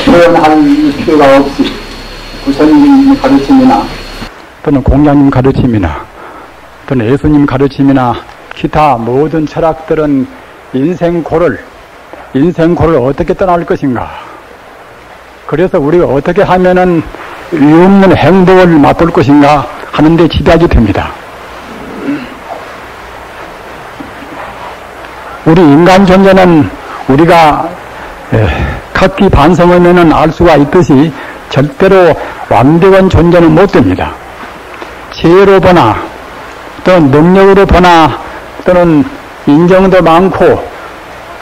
표현할 필요가 없이 부처님 가르침이나 또는 공양님 가르침이나 또는 예수님 가르침이나 기타 모든 철학들은 인생고를 어떻게 떠날 것인가, 그래서 우리가 어떻게 하면은 유없는 행복을 맛볼 것인가 하는 데 집약이 됩니다. 우리 인간 존재는 우리가 각기 반성하면은 알 수가 있듯이 절대로 완벽한 존재는 못 됩니다. 지혜로 보나 또는 능력으로 보나 또는 인정도 많고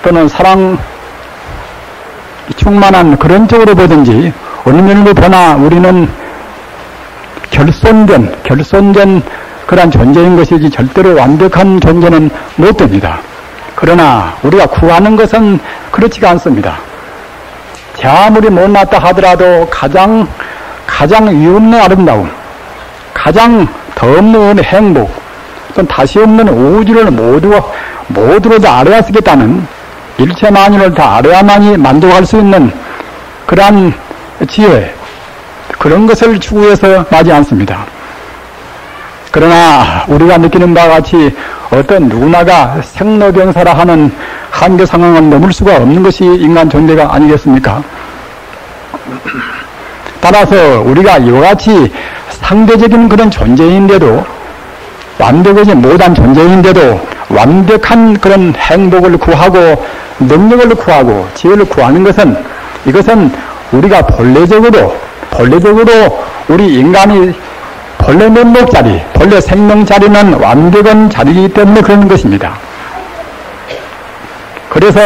또는 사랑 충만한 그런 쪽으로 보든지 어느 면으로 보나 우리는 결손된 그런 존재인 것이지 절대로 완벽한 존재는 못 됩니다. 그러나 우리가 구하는 것은 그렇지가 않습니다. 아무리 못났다 하더라도 가장 위없는 아름다움, 가장 더 없는 행복, 또 다시 없는 우주를 모두로 다 알아야 쓰겠다는, 일체 만유를 다 알아야만이 만족할 수 있는 그러한 지혜, 그런 것을 추구해서 마지 않습니다. 그러나 우리가 느끼는 바와 같이 어떤 누구나가 생로병사라 하는 한계 상황은 넘을 수가 없는 것이 인간 존재가 아니겠습니까? 따라서 우리가 이와 같이 상대적인 그런 존재인데도, 완벽하지 못한 존재인데도 완벽한 그런 행복을 구하고 능력을 구하고 지혜를 구하는 것은, 이것은 우리가 본래적으로 우리 인간이 본래 면목자리, 본래 생명자리는 완벽한 자리이기 때문에 그런 것입니다. 그래서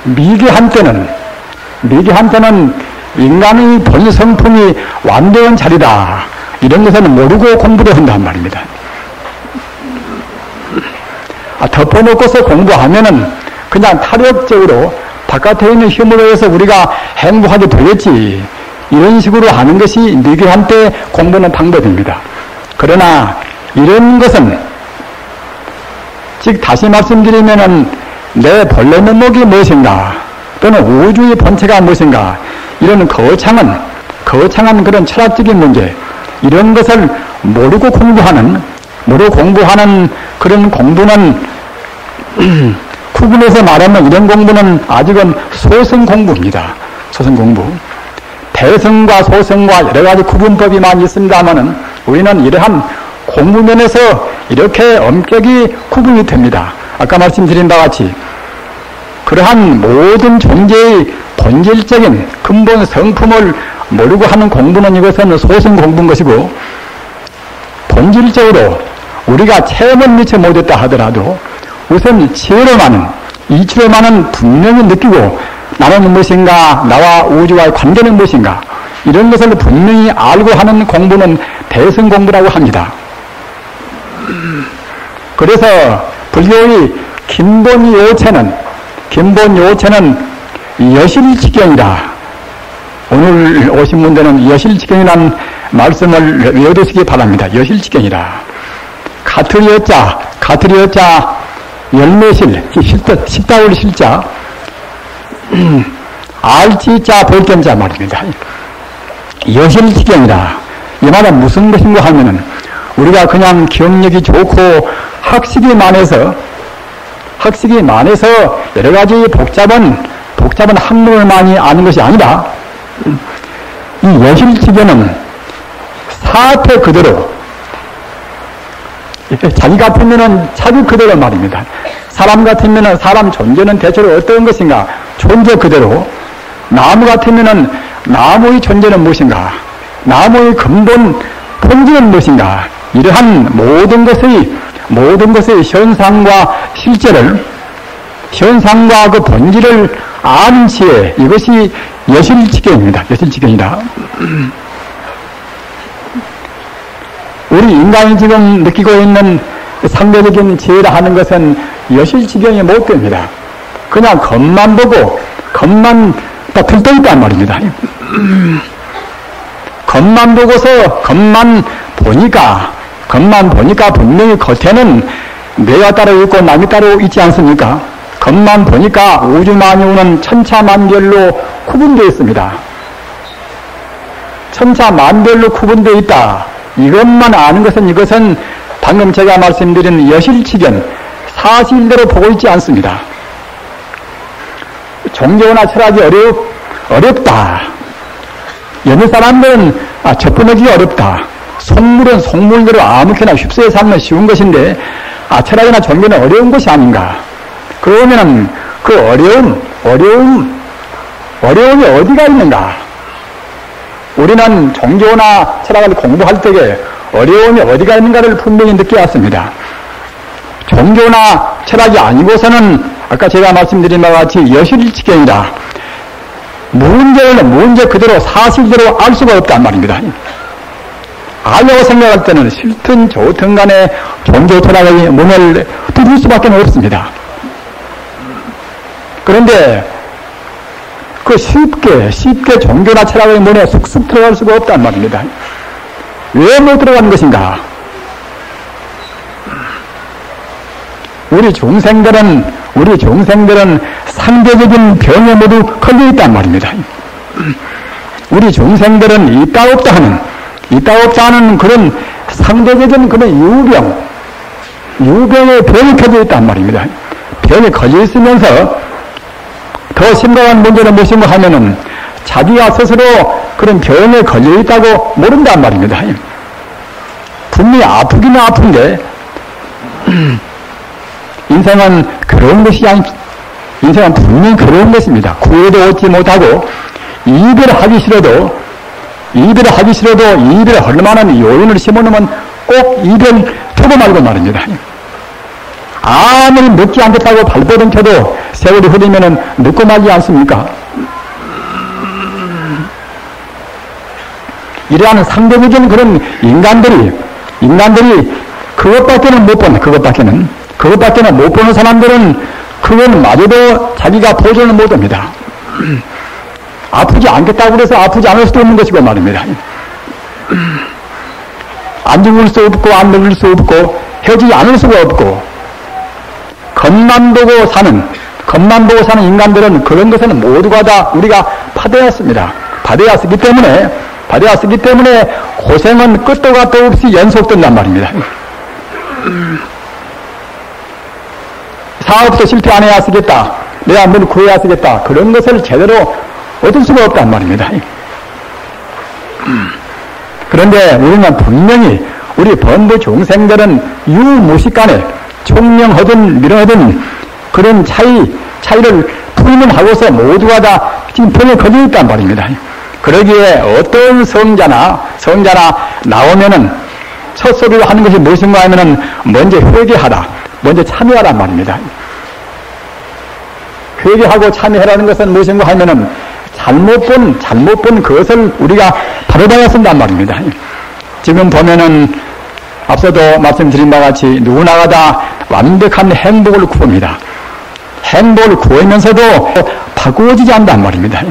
미개한테는 인간의 본 성품이 완벽한 자리다, 이런 것은 모르고 공부를 한단 말입니다. 덮어놓고서 공부하면은 그냥 타력적으로 바깥에 있는 힘으로 해서 우리가 행복하게 되겠지, 이런 식으로 하는 것이 미개한테 공부하는 방법입니다. 그러나 이런 것은, 즉 다시 말씀드리면은 내 본래 면목이 무엇인가 또는 우주의 본체가 무엇인가, 이런 거창한 그런 철학적인 문제, 이런 것을 모르고 공부하는 그런 공부는 구분해서 말하면 이런 공부는 아직은 소승 공부입니다. 소승 공부. 대승과 소승과 여러 가지 구분법이 많이 있습니다만은 우리는 이러한 공부면에서 이렇게 엄격히 구분이 됩니다. 아까 말씀드린 바와 같이 그러한 모든 존재의 본질적인 근본 성품을 모르고 하는 공부는, 이것은 소승 공부인 것이고, 본질적으로 우리가 체험은 미처 못했다 하더라도 우선 이치로만은 분명히 느끼고, 나는 무엇인가, 나와 우주와의 관계는 무엇인가, 이런 것을 분명히 알고 하는 공부는 대승 공부라고 합니다. 그래서 불교의 근본 요체는 여실지경이다. 오늘 오신 분들은 여실지경이라는 말씀을 외워두시기 바랍니다. 여실지경이다. 가트리 여자 열매실, 식다울 실자, 알지자 볼견자 말입니다. 여실지경이다. 이 말은 무슨 것인가 하면은 우리가 그냥 기억력이 좋고 학식이 많아서 여러 가지 복잡한 학문을 많이 아는 것이 아니라, 이 여실지경은 사태 그대로, 자기 같으면은 자기 그대로 말입니다. 사람 같으면은 사람 존재는 대체로 어떤 것인가, 존재 그대로. 나무 같으면은 나무의 존재는 무엇인가, 나무의 근본 본질은 무엇인가, 이러한 모든 것의 현상과 실제를, 현상과 그 본질을 아는 지혜, 이것이 여실지경입니다. 여실지경이다. 우리 인간이 지금 느끼고 있는 상대적인 지혜라 하는 것은 여실지경이 못 됩니다. 그냥 겉만 보고, 겉만 다 들떠있단 말입니다. 겉만 보니까 분명히 겉에는 내가 따로 있고 남이 따로 있지 않습니까? 겉만 보니까 우주만유는 천차만별로 구분되어 있습니다. 천차만별로 구분되어 있다. 이것만 아는 것은 이것은 방금 제가 말씀드린 여실치견, 사실대로 보고 있지 않습니다. 종교나 철학이 어렵다. 여느 사람들은 접근하기 어렵다. 속물은 속물대로 아무렇게나 휩쓸려 살면 쉬운 것인데 철학이나 종교는 어려운 것이 아닌가. 그러면은 그 어려움이 어디가 있는가? 우리는 종교나 철학을 공부할 때에 어려움이 어디가 있는가를 분명히 느껴왔습니다. 종교나 철학이 아니고서는 아까 제가 말씀드린 바와 같이 여실치견이다. 문제 그대로 사실대로 알 수가 없단 말입니다. 알려고 생각할 때는 싫든 좋든 간에 종교 철학의 문을 두들 수밖에 없습니다. 그런데 그 쉽게 종교나 철학의 문에 쑥쑥 들어갈 수가 없단 말입니다. 왜 못 들어가는 것인가? 우리 중생들은 상대적인 병에 모두 걸려있단 말입니다. 우리 중생들은 있다 없다 하는 그런 상대적인 그런 유병에 병이 켜져 있단 말입니다. 병에 걸려 있으면서 더 심각한 문제는 무엇인가 하면은 자기가 스스로 그런 병에 걸려 있다고 모른단 말입니다. 분명히 아프기는 아픈데 인생은 그런 것이 인생은 분명히 그런 것입니다. 구애도 얻지 못하고 이별하기 싫어도 이별할 만한 요인을 심어놓으면 꼭 이별 표고 말고 말입니다. 아무리 늦지 않겠다고 발버둥 쳐도 세월이 흐르면은 늦고 말지 않습니까? 이러한 상대적인 그런 인간들이 그것밖에는 못 보는 사람들은 그건 마저도 자기가 보존을 못 합니다. 아프지 않겠다고 그래서 아프지 않을 수도 없는 것이고 말입니다. 안 죽을 수 없고 안 늙을 수 없고 헤어지지 않을 수가 없고 겉만 보고 사는 인간들은 그런 것은 모두가 다 우리가 받아왔습니다. 받아왔기 때문에 고생은 끝도 갓도 없이 연속된단 말입니다. 사업도 실패 안 해야 쓰겠다. 내가 뭘 구해야 쓰겠다. 그런 것을 제대로 얻을 수가 없단 말입니다. 그런데 우리는 분명히 우리 범부 중생들은 유무식간에 총명하든 미련하든 그런 차이를 풀면 하고서 모두가 다 지금 병에 걸려 있단 말입니다. 그러기에 어떤 성자나 나오면은 첫 소리를 하는 것이 무엇인가 하면은 먼저 회개하라, 먼저 참여하란 말입니다. 회개하고 참여하라는 것은 무엇인가 하면은 잘못 본 그것을 우리가 바로잡아야 쓴단 말입니다. 지금 보면은 앞서도 말씀드린 바와 같이 누구나가 다 완벽한 행복을 구합니다. 행복을 구하면서도 바꾸어지지 않단 말입니다.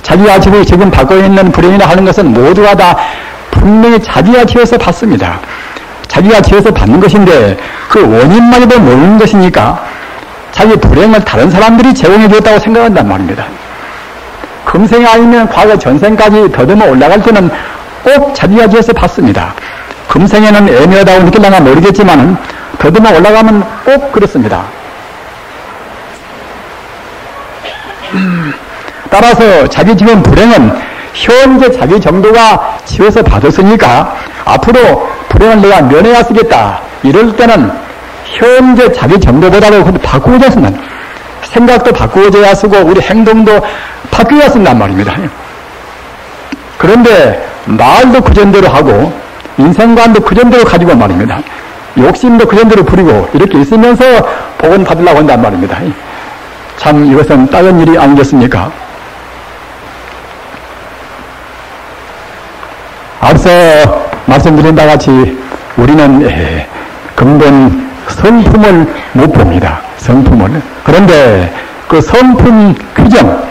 자기가 지금 받고 있는 불행이나 하는 것은 모두가 다 분명히 자기가 지어서 받습니다. 자기가 지어서 받는 것인데 그 원인만이도 모르는 것이니까 자기 불행을 다른 사람들이 제공해 줬다고 생각한단 말입니다. 금생이 아니면 과거 전생까지 더듬어 올라갈 때는 꼭 자기가 지어서 받습니다. 금생에는 애매하다고 느낄려나 모르겠지만 더듬어 올라가면 꼭 그렇습니다. 따라서 자기 지금 불행은 현재 자기 정도가 지어서 받았으니까 앞으로 불행을 내가 면해야 쓰겠다. 이럴 때는 현재 자기 정도보다도 바꾸어야 쓴다. 생각도 바꾸어져야 쓰고 우리 행동도 바뀌어야 쓴단 말입니다. 그런데 말도 그 정도로 하고 인생관도 그 정도로 가지고 말입니다. 욕심도 그 정도로 부리고 이렇게 있으면서 복은 받으려고 한단 말입니다. 참 이것은 작은 일이 아니겠습니까? 앞서 말씀드린 바와 같이 우리는 근본 성품을 못 봅니다. 성품을. 그런데 그 성품 규정,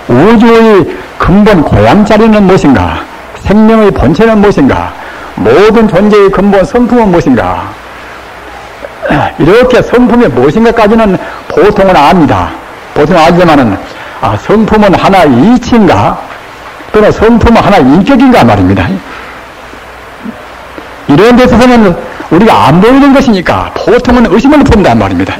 우주의 근본 고향자리는 무엇인가? 생명의 본체는 무엇인가? 모든 존재의 근본 성품은 무엇인가? 이렇게 성품이 무엇인가까지는 보통은 압니다. 보통 알지만은, 성품은 하나의 이치인가? 또는 성품은 하나의 인격인가 말입니다. 이런 데 있어서는 우리가 안 보이는 것이니까 보통은 의심을 품는단 말입니다.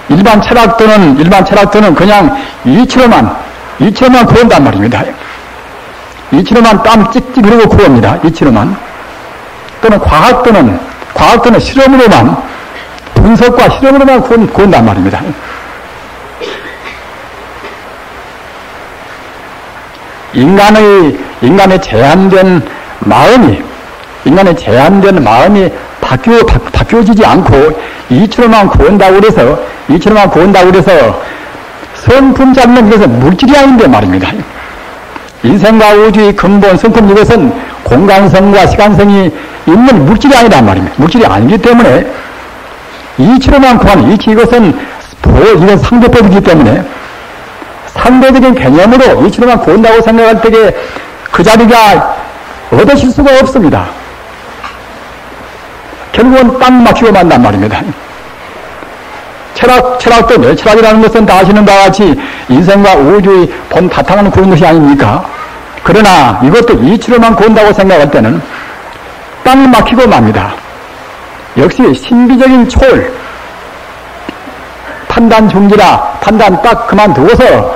일반 철학도는 그냥 이치로만 구한단 말입니다. 이치로만 땀 찍찍 흐르고 구합니다. 이치로만. 또는 과학도는 실험으로만, 분석과 실험으로만 구한단 말입니다. 인간의 제한된 마음이 바뀌어지지 않고 이치로만 구한다고 그래서 성품 잡는 것은 물질이 아닌데 말입니다. 인생과 우주의 근본 성품, 이것은 공간성과 시간성이 있는 물질이 아니란 말입니다. 물질이 아니기 때문에 이치로만 구하는 이치, 이건 상대법이기 때문에 상대적인 개념으로 이치로만 구한다고 생각할 때에 그 자리가 얻으실 수가 없습니다. 결국은 딱 막히고 만단 말입니다. 철학도 뇌철학이라는 것은 다 아시는 바와 같이 인생과 우주의 본 바탕을 구는 것이 아닙니까? 그러나 이것도 이치로만 구한다고 생각할 때는 딱 막히고 맙니다. 역시 신비적인 초월, 판단 중지라 판단 딱 그만두고서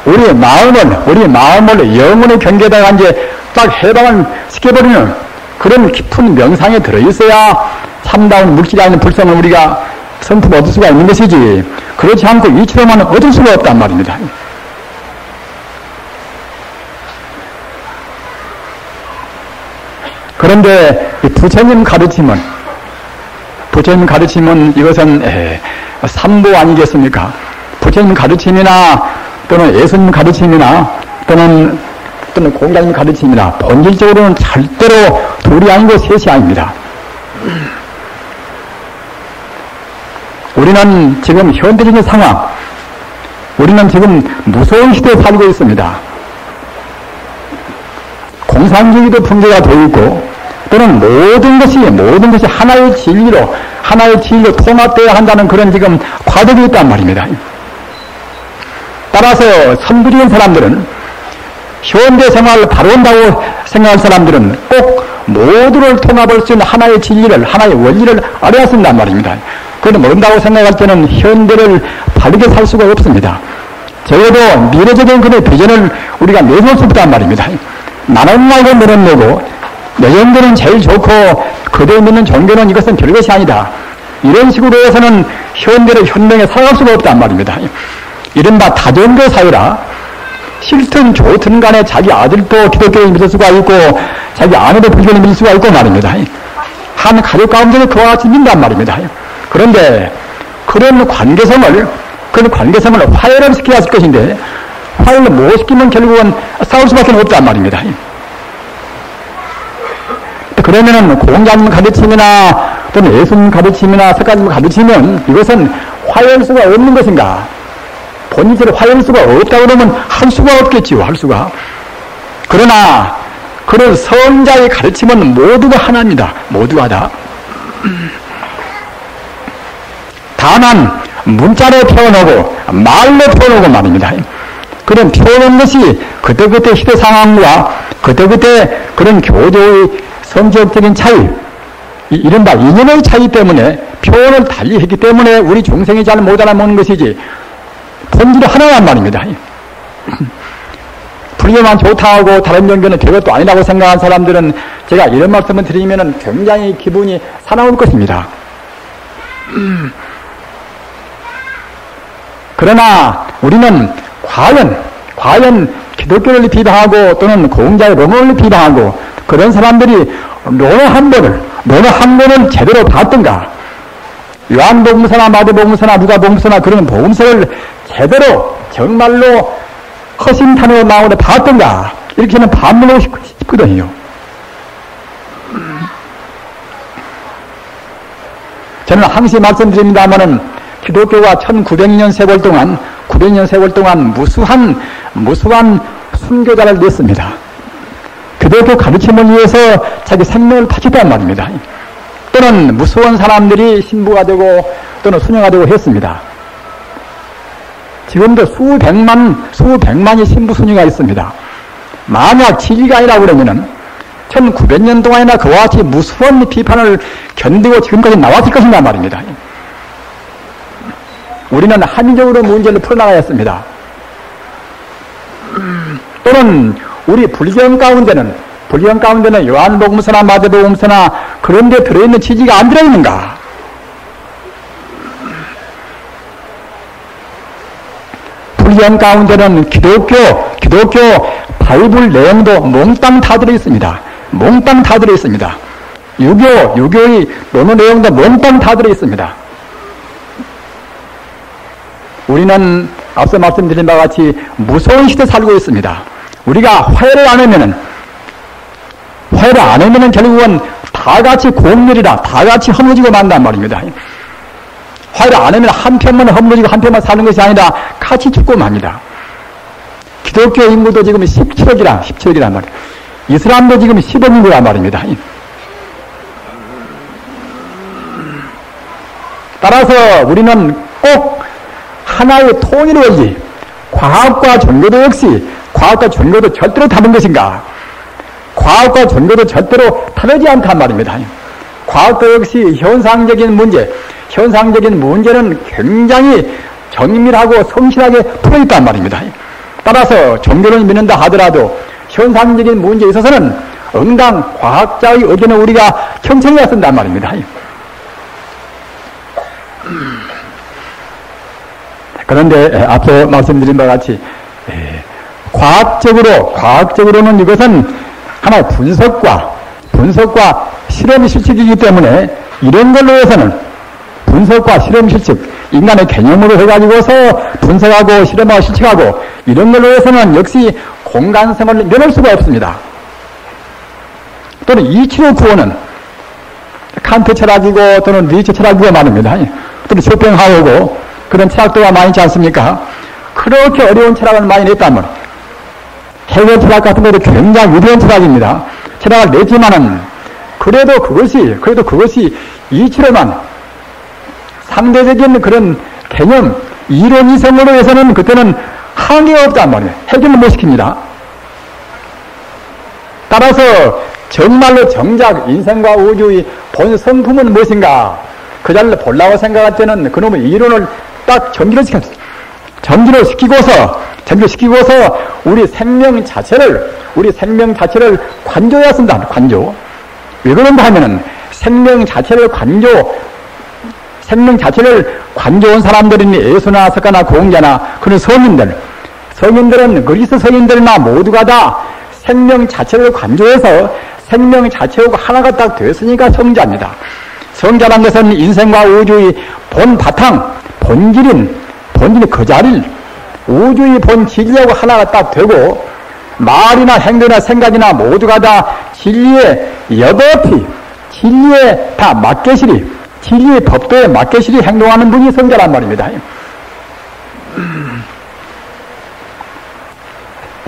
우리 마음을 영혼의 경계에다가 이제 딱 해방을 시켜버리는 그런 깊은 명상에 들어있어야 참다운 물질이 아닌 불성을 우리가 성품 얻을 수가 있는 것이지, 그렇지 않고 이치로만 얻을 수가 없단 말입니다. 그런데 이 부처님 가르침은 이것은 삼보 아니겠습니까? 부처님 가르침이나 또는 예수님 가르침이나 또는 공자님 가르침이나 본질적으로는 절대로 둘이 아니고 셋이 아닙니다. 우리는 지금 현대적인 상황, 우리는 지금 무서운 시대에 살고 있습니다. 공산주의도 붕괴가 되어 있고, 또는 모든 것이 하나의 진리로 통합되어야 한다는 그런 지금 과도기 있단 말입니다. 따라서 선두리인 사람들은, 현대 생활을 바라온다고 생각할 사람들은 꼭 모두를 통합할 수 있는 하나의 진리를, 하나의 원리를 알아야 쓴단 말입니다. 그건 모른다고 생각할 때는 현대를 바르게 살 수가 없습니다. 적어도 미래적인 그런 비전을 우리가 내놓을 수 없단 말입니다. 나는 말고 너는 내고, 내 정도는 제일 좋고 그대로 믿는 종교는 이것은 별것이 아니다. 이런 식으로 해서는 현대를 현명에 살아갈 수가 없단 말입니다. 이른바 다종교 사회라, 싫든 좋든 간에 자기 아들도 기독교를 믿을 수가 있고 자기 아내도 불교를 믿을 수가 있고 말입니다. 한 가족 가운데는 그와 같이 믿는단 말입니다. 그런데 그런 관계성을 화해를 시켜야 할 것인데, 화해를 못 시키면 결국은 싸울 수밖에 없단 말입니다. 그러면은 공자님 가르침이나 또는 예수님 가르침이나 석가님 가르치면 이것은 화해할 수가 없는 것인가? 본인들이 화해할 수가 없다 그러면 할 수가 없겠지요, 할 수가. 그러나 그런 성자의 가르침은 모두가 하나입니다. 모두가 다. 다만 문자로 표현하고 말로 표현하고 말입니다. 그런 표현한 것이 그때그때 시대 상황과 그때그때 그런 교조의 성격적인 차이, 이른바 이념의 차이 때문에 표현을 달리 했기 때문에 우리 중생이 잘 못 알아먹는 것이지 본질이 하나란 말입니다. 불교만 좋다고 다른 종교는 별것도 아니라고 생각한 사람들은 제가 이런 말씀을 드리면 굉장히 기분이 사나울 것입니다. 그러나 우리는 과연 기독교를 비방하고 또는 공자의 론을 비방하고 그런 사람들이 론 한 권을 제대로 봤던가, 요한복음서나 마태복음서나 누가복음서나 그런 복음서를 제대로 정말로 허심탄회로 나오는 봤던가, 이렇게는 반문하고 싶거든요. 저는 항상 말씀드립니다마는 기독교가 1900년 세월 동안 무수한 순교자를 냈습니다. 기독교 가르침을 위해서 자기 생명을 바쳤단 말입니다. 또는 무수한 사람들이 신부가 되고 또는 순영하려고 했습니다. 지금도 수백만의 신부 순위가 있습니다. 만약 진리가 아니라고 그러면은 1900년 동안이나 그와 같이 무수한 비판을 견디고 지금까지 나왔을 것인가 말입니다. 우리는 합리적으로 문제를 풀어나가야 했습니다. 또는 우리 불경 가운데는 요한복음서나 마태복음서나 그런 데 들어있는 취지가 안 들어있는가? 불경 가운데는 기독교 바이블 내용도 몽땅 다 들어있습니다. 몽땅 다 들어있습니다. 유교의 논어 내용도 몽땅 다 들어있습니다. 우리는 앞서 말씀드린 바와 같이 무서운 시대에 살고 있습니다. 우리가 화해를 안 하면은 결국은 다 같이 공멸이라 다 같이 허무지고 만단 말입니다. 화해를 안 하면 한 편만 허무지고 한 편만 사는 것이 아니라 같이 죽고 맙니다. 기독교 인구도 지금 17억이란 말이에요. 이슬람도 지금 10억 인구란 말입니다. 따라서 우리는 꼭 하나의 통일의 원리, 과학과 종교도 역시 과학과 종교도 절대로 다른 것인가? 과학과 종교도 절대로 다르지 않단 말입니다. 과학도 역시 현상적인 문제는 굉장히 정밀하고 성실하게 풀어있단 말입니다. 따라서 종교를 믿는다 하더라도 현상적인 문제에 있어서는 응당 과학자의 의견을 우리가 경청해야 쓴단 말입니다. 그런데 앞서 말씀드린 바와 같이 과학적으로는 이것은 하나의 분석과 실험 실측이기 때문에 이런 걸로 해서는 분석과 실험 실측, 인간의 개념으로 해가지고서 분석하고 실험하고 실측하고 이런 걸로 해서는 역시 공간성을 면할 수가 없습니다. 또는 이치의 구원은 칸트 철학이고 또는 니체 철학이고 말입니다. 또는 쇼팽하우고 그런 철학도가 많이 있지 않습니까? 그렇게 어려운 철학을 많이 냈단 말이에요. 해결 철학 같은 것도 굉장히 위대한 철학입니다. 철학을 냈지만은 그래도 그것이 이치로만 상대적인 그런 개념, 이론 이성으로 해서는 그때는 한계가 없단 말이에요. 해결을 못 시킵니다. 따라서 정말로 정작 인생과 우주의 본 성품은 무엇인가? 그 자리를 보려고 생각할 때는 그놈의 이론을 딱 전기로 시키고서 우리 생명 자체를 관조해야 쓴다. 관조. 왜 그런가 하면은 생명 자체를 관조한 사람들이니 예수나 석가나 공자나 그런 성인들은 그리스 성인들이나 모두가 다 생명 자체를 관조해서 생명 자체하고 하나가 딱 됐으니까 성자입니다. 성자란 것은 인생과 우주의 본 바탕, 본질이 그 자리를 우주의 본 진리하고 하나가 딱 되고 말이나 행동이나 생각이나 모두가 다 진리에 여법히 진리에 다 맞게시리 진리의 법도에 맞게시리 행동하는 분이 성자란 말입니다.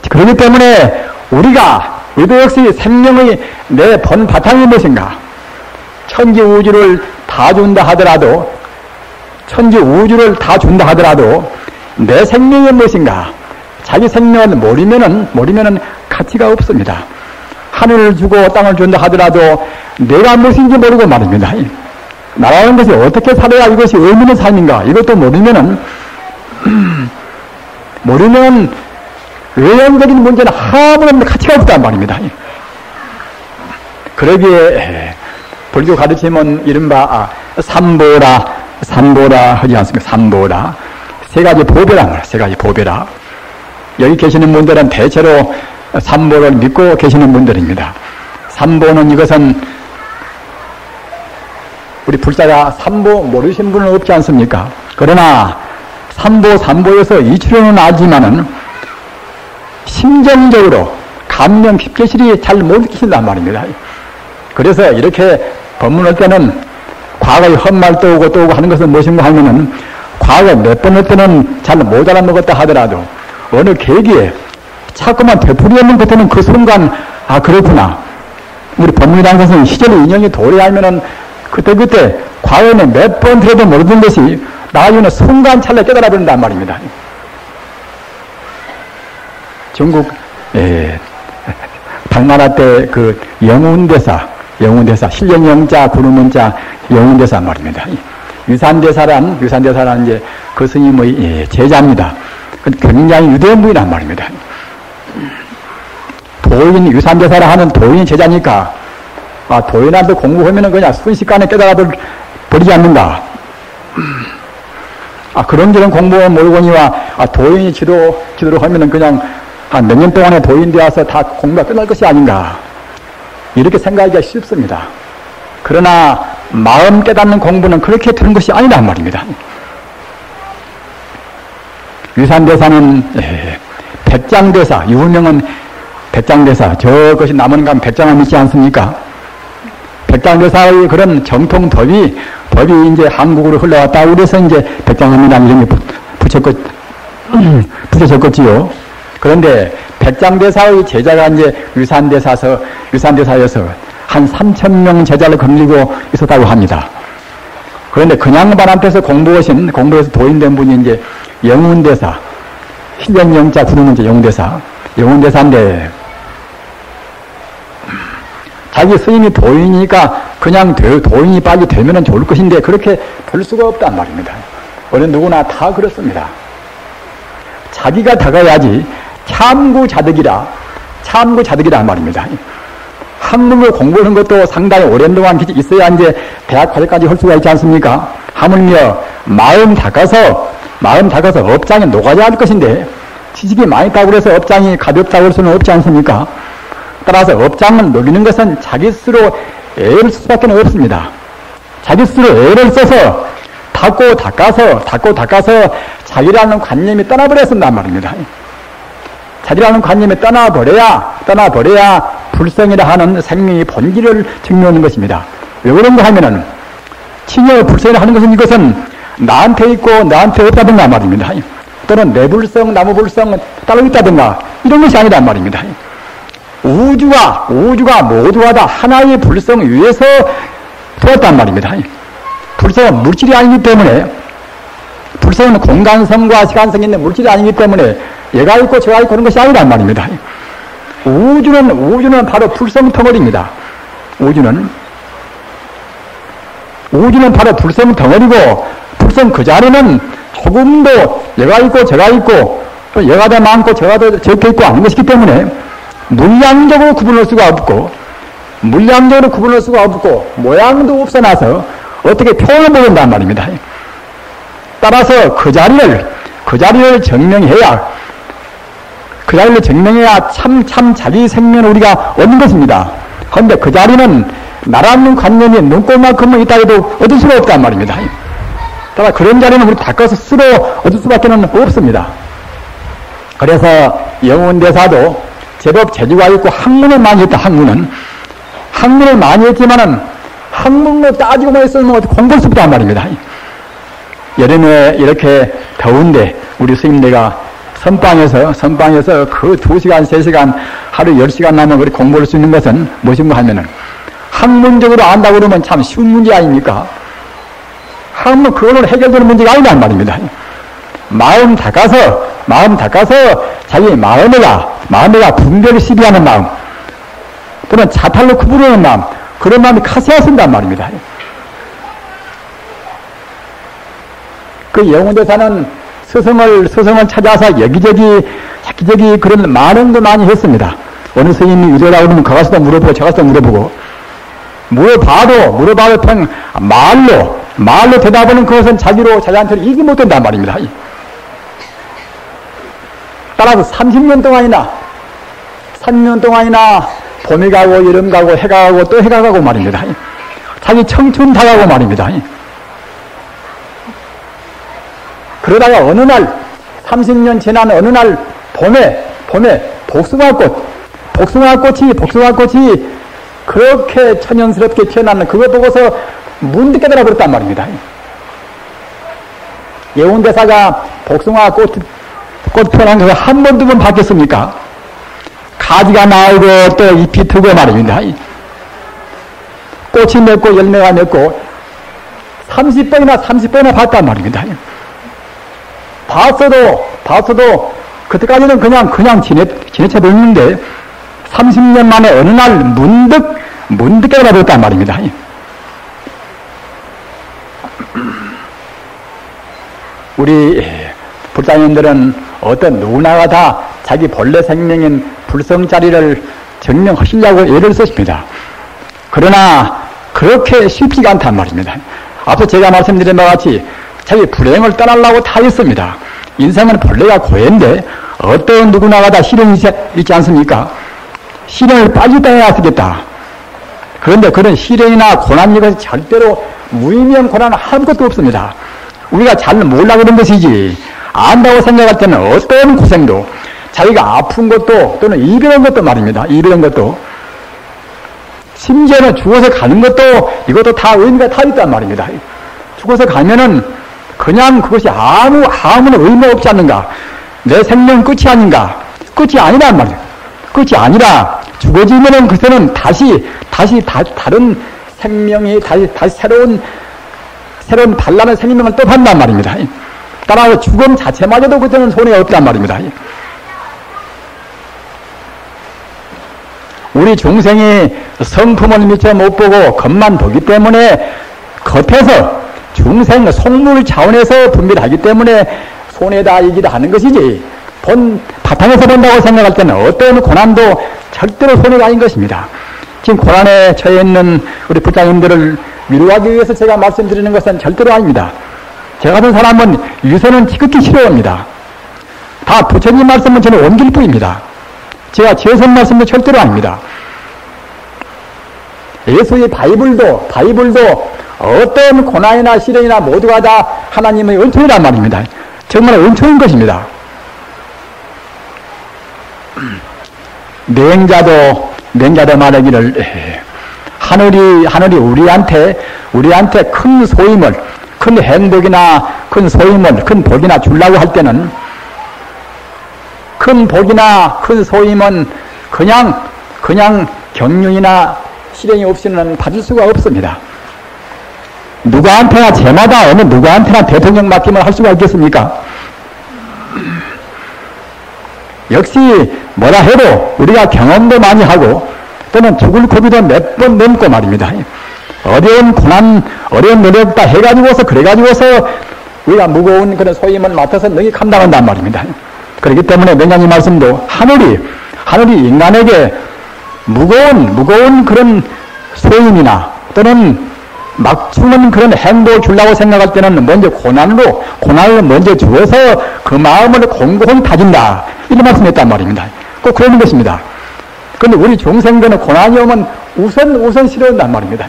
그렇기 때문에 우리도 역시 생명의 내 본 바탕이 무엇인가? 천지 우주를 다 준다 하더라도 내 생명이 무엇인가? 자기 생명을 모르면은 가치가 없습니다. 하늘을 주고 땅을 준다 하더라도 내가 무엇인지 모르고 말입니다. 나라는 것이 어떻게 살아야 이것이 의미 있는 삶인가? 이것도 모르면 외형적인 문제는 아무런 가치가 없단 말입니다. 그러기에 불교 가르침은 이른바 삼보라 하지 않습니까? 삼보라. 세 가지 보배란 말이에요. 세 가지 보배라. 여기 계시는 분들은 대체로 삼보를 믿고 계시는 분들입니다. 삼보는 이것은 우리 불사가 삼보 모르신 분은 없지 않습니까? 그러나 삼보에서 이치로는 알지만은 심정적으로 감명 깊게실이 잘 못 느끼신단 말입니다. 그래서 이렇게 법문할 때는 과거의 헛말도 오고 또 오고 하는 것은 무엇인가 하면은 과거 몇 번 할 때는 잘 못 알아먹었다 하더라도 어느 계기에 자꾸만 되풀이하면 그때는 그 순간 그렇구나. 우리 법문이라는 것은 시절 인연이 도래하면은 그때 과연에 몇 번 들어도 모르던 것이 나중에는 순간찰나에 깨달아 버린단 말입니다. 중국 당나라 때 그 영운대사 실령영자 구름문자 영운대사 말입니다. 유산대사란 이제 그 스님의 제자입니다. 굉장히 유대한 분이란 말입니다. 도인 유산대사라 하는 도인이 제자니까 도인한테 공부하면은 그냥 순식간에 깨달아 버리지 않는가. 그런저런 공부를 모르거니와 도인이 지도를 하면은 그냥 한 몇 년 동안에 도인 되어서 다 공부가 끝날 것이 아닌가. 이렇게 생각하기가 쉽습니다. 그러나 마음 깨닫는 공부는 그렇게 되는 것이 아니란 말입니다. 유산대사는 백장대사, 유명한 백장대사, 저것이 남은 감 백장을 믿지 않습니까? 백장대사의 그런 정통 법이 이제 한국으로 흘러왔다. 그래서 이제 백장함이라는 이름이 붙여졌겠지요. 그런데 백장대사의 제자가 이제 유산대사여서 한 3,000명 제자를 거느리고 있었다고 합니다. 그런데 그냥 반한테서 공부해서 도인된 분이 이제 영운대사, 실령영자 구르는 이제 영운대사인데, 자기 스님이 도인이니까 그냥 도인이 빨리 되면 좋을 것인데 그렇게 될 수가 없단 말입니다. 어느 누구나 다 그렇습니다. 자기가 다가야지 참구자득이란 말입니다. 한국어 공부하는 것도 상당히 오랜 동안 있어야 이제 대학 과정까지 할 수가 있지 않습니까? 하물며 마음 닦아서 업장에 녹아야 할 것인데 지식이 많이 있다고 해서 업장이 가볍다고 할 수는 없지 않습니까? 따라서 업장을 녹이는 것은 자기 스스로 애를 쓸 수밖에 없습니다. 자기 스스로 애를 써서 닦고 닦아서 자기라는 관념이 떠나버려야 쓴단 말입니다. 자기라는 관념이 떠나버려야 불성이라 하는 생명의 본질을 증명하는 것입니다. 왜 그런가 하면은 친여 불성이라 하는 것은 이것은 나한테 있고 나한테 없다든가 말입니다. 또는 내 불성, 나무 불성 따로 있다든가 이런 것이 아니란 말입니다. 우주가 모두가 다 하나의 불성 위에서 되었단 말입니다. 불성은 물질이 아니기 때문에, 불성은 공간성과 시간성이 있는 물질이 아니기 때문에 얘가 있고 저가 있고 그런 것이 아니란 말입니다. 우주는 바로 불성 덩어리입니다. 우주는 바로 불성 덩어리고, 불성 그 자리는 조금도 얘가 있고 저가 있고 얘가 더 많고 저가 더 적게 있고 하는 것이기 때문에 물량적으로 구분할 수가 없고 모양도 없어놔서 어떻게 표현을 모른단 말입니다. 따라서 그 자리를 증명해야 참 자기 생명을 우리가 얻는 것입니다. 그런데 그 자리는 나라는 관념이 눈꼴만큼은 있다 해도 얻을 수가 없단 말입니다. 따라 그런 자리는 우리 닦아서 스스로 얻을 수밖에 없습니다. 그래서 영운대사도 제법 재주가 있고 학문을 많이 했다. 학문을 많이 했지만은 학문으로 따지고만 했으면 공부할 수 없단 말입니다. 여름에 이렇게 더운데 우리 스님네가 선방에서 그 2시간, 3시간, 하루 10시간 나면 그렇게 공부할 수 있는 것은 무엇인가 하면은 학문적으로 안다고 그러면 참 쉬운 문제 아닙니까? 학문 그걸로 해결되는 문제가 아니란 말입니다. 마음 닦아서 자기 마음에가 분별을 시비하는 마음, 또는 자탈로 구분하는 마음, 그런 마음이 카세야 쓴단 말입니다. 그 영운대사는 스승을 찾아서 여기저기 그런 많은 거 많이 했습니다. 어느 스님이 유대라고 그러면 가가서도 물어보고 저가서도 물어봐도 그냥 말로 대답하는 그것은 자기한테 이기 못된단 말입니다. 따라서 30년 동안이나 봄이 가고 여름 가고 해가 가고 또 해가 가고 말입니다. 자기 청춘 다 가고 말입니다. 그러다가 어느 날 30년 지난 어느 날 봄에 복숭아꽃이 그렇게 천연스럽게 피어나는 그거 보고서 문득 깨달아 버렸단 말입니다. 예운대사가 복숭아꽃 피어난 것을 한 번, 두 번 봤겠습니까? 가지가 나오고 또 잎이 트고 말입니다. 꽃이 맺고 열매가 맺고 30번이나 봤단 말입니다. 봤어도 그때까지는 그냥 지내쳐 버렸는데 30년 만에 어느 날 문득 깨달아버렸단 말입니다. 우리 불자님들은 어떤 누구나가 다 자기 본래 생명인 불성자리를 증명하시려고 애를 쓰십니다. 그러나 그렇게 쉽지가 않단 말입니다. 앞서 제가 말씀드린 바와 같이 자기 불행을 떠나려고 다 했습니다. 인생은 본래가 고해인데 어떤 누구나가 다 시련이 있지 않습니까? 시련을 빨리 떠나야 쓰겠다. 그런데 그런 시련이나 고난 이것이 절대로 무의미한 고난은 아무것도 없습니다. 우리가 잘 몰라 그런 것이지 안다고 생각할 때는 어떤 고생도 자기가 아픈 것도 또는 이별한 것도 말입니다. 이별한 것도 심지어는 죽어서 가는 것도 이것도 다 의미가 다 있단 말입니다. 죽어서 가면은 그냥 그것이 아무런 의미가 없지 않는가. 내 생명 끝이 아닌가. 끝이 아니란 말이에요. 끝이 아니라 죽어지면은 그때는 다시 다른 생명이 다시 새로운 단란한 생명을 또 받는단 말입니다. 따라서 죽음 자체마저도 그때는 손해가 없단 말입니다. 우리 중생이 성품을 미처 못 보고 겉만 보기 때문에 겉에서 중생 속물 차원에서 분별하기 때문에 손해다 이기다 하는 것이지 본 바탕에서 본다고 생각할 때는 어떤 고난도 절대로 손해가 아닌 것입니다. 지금 고난에 처해 있는 우리 불자님들을 위로하기 위해서 제가 말씀드리는 것은 절대로 아닙니다. 제 같은 사람은 유서는 지극히 싫어합니다. 다 부처님 말씀은 저는 옮길 뿐입니다. 제가 지어선 말씀도 절대로 아닙니다. 예수의 바이블도 어떤 고난이나 시련이나 모두가 다 하나님의 은총이란 말입니다. 정말 은총인 것입니다. 맹자도 말하기를 하늘이 우리한테 큰 소임을, 큰 행복이나 큰 소임을, 큰 복이나 주려고 할 때는 큰 복이나 큰 소임은 그냥 경륜이나 시련이 없이는 받을 수가 없습니다. 누구한테나 제마다 어느 누구한테나 대통령 맡김을 할 수가 있겠습니까? 역시 뭐라 해도 우리가 경험도 많이 하고 또는 죽을 고비도 몇 번 넘고 말입니다. 어려운 고난, 어려운 노력 다 해가지고서 그래가지고서 우리가 무거운 그런 소임을 맡아서 능히 감당한단 말입니다. 그렇기 때문에 명량님 말씀도 하늘이 인간에게 무거운 그런 소임이나 또는 막중한 그런 행복을 주려고 생각할 때는 먼저 고난을 먼저 주어서 그 마음을 공고히 다진다. 이런 말씀했단 말입니다. 꼭 그러는 것입니다. 그런데 우리 중생들은 고난이 오면 우선 싫어한단 말입니다.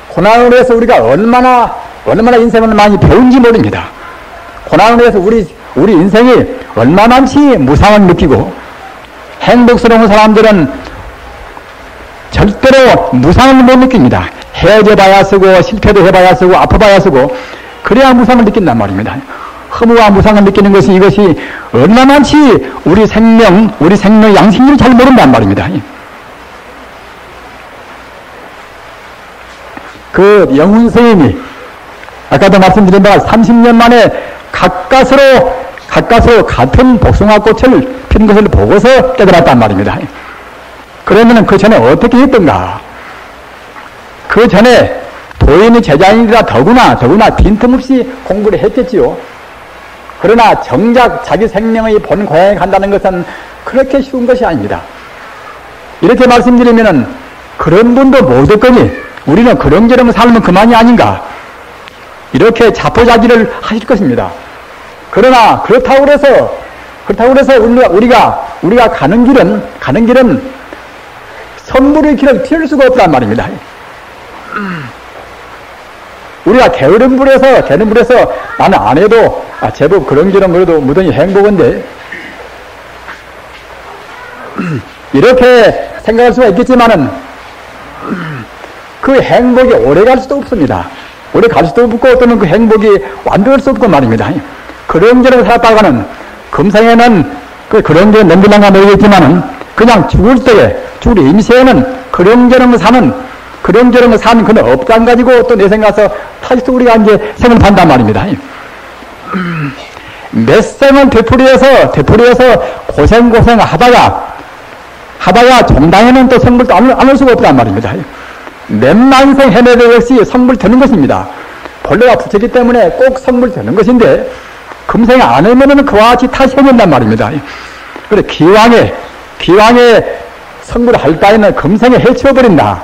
고난으로 해서 우리가 얼마나 인생을 많이 배운지 모릅니다. 고난으로 해서 우리 인생이 얼마만치 무상을 느끼고 행복스러운 사람들은 절대로 무상을 못 느낍니다. 헤어져봐야 쓰고 실패도 해봐야 쓰고 아파봐야 쓰고 그래야 무상을 느낀단 말입니다. 허무와 무상을 느끼는 이것이 얼마만치 우리 생명 양심을 잘 모른단 말입니다. 그 영훈 스님이 아까도 말씀드린 바가 30년 만에 가까스로 같은 복숭아꽃을 피는 것을 보고서 깨달았단 말입니다. 그러면 그 전에 어떻게 했던가? 그 전에 도인이 제자인이라 더구나 빈틈없이 공부를 했겠지요. 그러나 정작 자기 생명의 본 고향에 간다는 것은 그렇게 쉬운 것이 아닙니다. 이렇게 말씀드리면은 그런 분도 못 얻거니 우리는 그런저런 살면 그만이 아닌가? 이렇게 자포자기를 하실 것입니다. 그러나 그렇다고 해서 우리가 가는 길은 선불의 길을 피할 수가 없단 말입니다. 우리가 게으른 불에서 나는 안 해도 제법 그런 길은 그래도 무던히 행복한데 이렇게 생각할 수가 있겠지만은 그 행복이 오래 갈 수도 없습니다. 오래 갈 수도 없고 또는 그 행복이 완벽할 수 없고 말입니다. 그런 길을 살았다가는 금생에는 그런 게 넘길란가 모르겠지만은 그냥 죽을 때에, 죽을 임시에는 그런저런 사는 그는 업장 가지고 또 내생 가서 다시 또 우리가 이제 생을 판단 말입니다. 몇 생을 되풀이해서 고생 하다가 정당에는 또 성불도 안 올 수가 없단 말입니다. 몇만 생 헤매도 역시 성불 되는 것입니다. 본래가 부처이기 때문에 꼭 성불 되는 것인데, 금생에 안 하면은 그와 같이 다시 해낸단 말입니다. 그래, 기왕에 성불을 할 바에는 금생에 해치워버린다.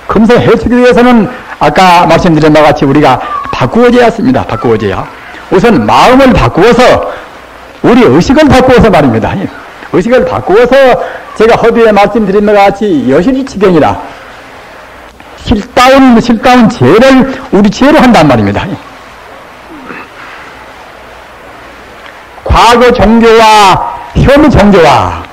금생에 해치기 위해서는 아까 말씀드린 바와 같이 우리가 바꾸어져야 했습니다. 바꾸어져야. 우선 마음을 바꾸어서, 우리 의식을 바꾸어서 말입니다. 의식을 바꾸어서 제가 허비에 말씀드린 바와 같이 여실이치경이라 실다운 죄를 우리 죄로 한단 말입니다. 과거 종교와 현 종교와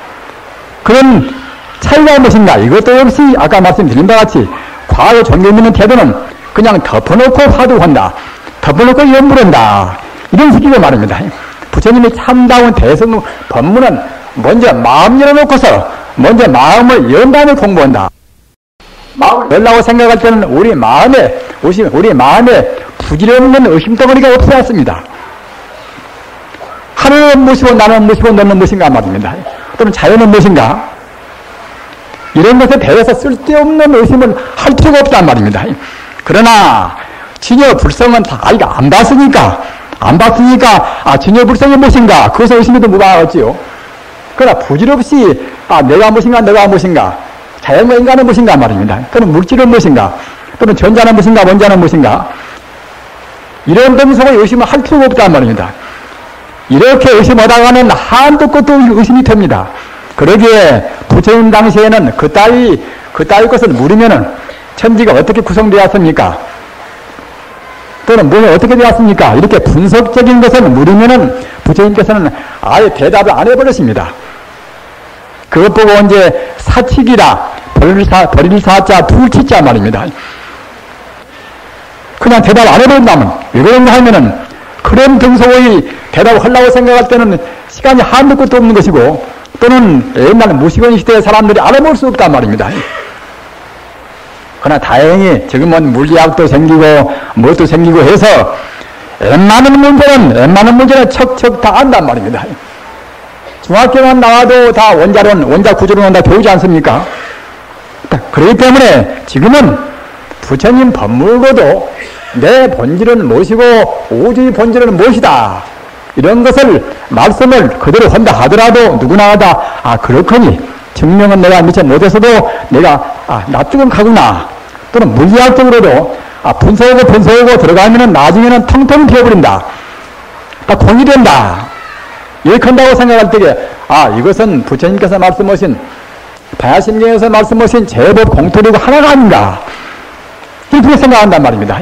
그런 차이가 무엇인가? 이것도 역시 아까 말씀드린 바와 같이 과거 종교에 있는 태도는 그냥 덮어놓고 화두한다. 덮어놓고 연불한다. 이런 식이고 말입니다. 부처님이 참다운 대성 법문은 먼저 마음 열어놓고서 먼저 마음을 연 다음에 공부한다. 마음을 열라고 생각할 때는 우리 마음에 부질없는 의심덩어리가 없어야 했습니다. 하늘은 무엇이고 나는 무엇이고 너는 무엇인가 말입니다. 또는 자연은 무엇인가? 이런 것에 대해서 쓸데없는 의심을 할 필요가 없단 말입니다. 그러나 진여 불성은 다 안 봤으니까 진여 불성이 무엇인가? 그것을 의심해도 무방하겠지요. 그러나 부질없이 내가 무엇인가? 자연과 인간은 무엇인가 말입니다. 또는 물질은 무엇인가? 또는 전자는 무엇인가? 원자는 무엇인가? 이런 등속의 의심을 할 필요가 없단 말입니다. 이렇게 의심하다가는 한도 끝도 의심이 됩니다. 그러기에 부처님 당시에는 그따위 것을 물으면은 천지가 어떻게 구성되었습니까? 또는 뭐가 어떻게 되었습니까? 이렇게 분석적인 것을 물으면은 부처님께서는 아예 대답을 안 해버렸습니다. 그것 보고 이제 사칙이라 버릴 사자 불치자 말입니다. 그냥 대답 안 해버린다면 왜 그런가 하면은 그런 등속의 대답을 하려고 생각할 때는 시간이 한도 끝도 없는 것이고 또는 옛날 무시건 시대의 사람들이 알아볼 수 없단 말입니다. 그러나 다행히 지금은 물리학도 생기고 무엇도 생기고 해서 웬만한 문제는 척척 다 안단 말입니다. 중학교만 나와도 다 원자 구조론은 다 배우지 않습니까? 그렇기 때문에 지금은 부처님 법문으로도 내 본질은 무엇이고 우주의 본질은 무엇이다. 이런 것을 말씀을 그대로 한다 하더라도 누구나 다 그렇거니 증명은 내가 미처 못해서도 내가 납득은 가구나. 또는 물리학적으로도 분석하고 들어가면은 나중에는 텅텅 비어버린다. 다 공이 된다. 이렇게 한다고 생각할 때에 이것은 부처님께서 말씀하신 바야심경에서 말씀하신 제법 공토리고 하나가 아닌가. 이렇게 생각한단 말입니다.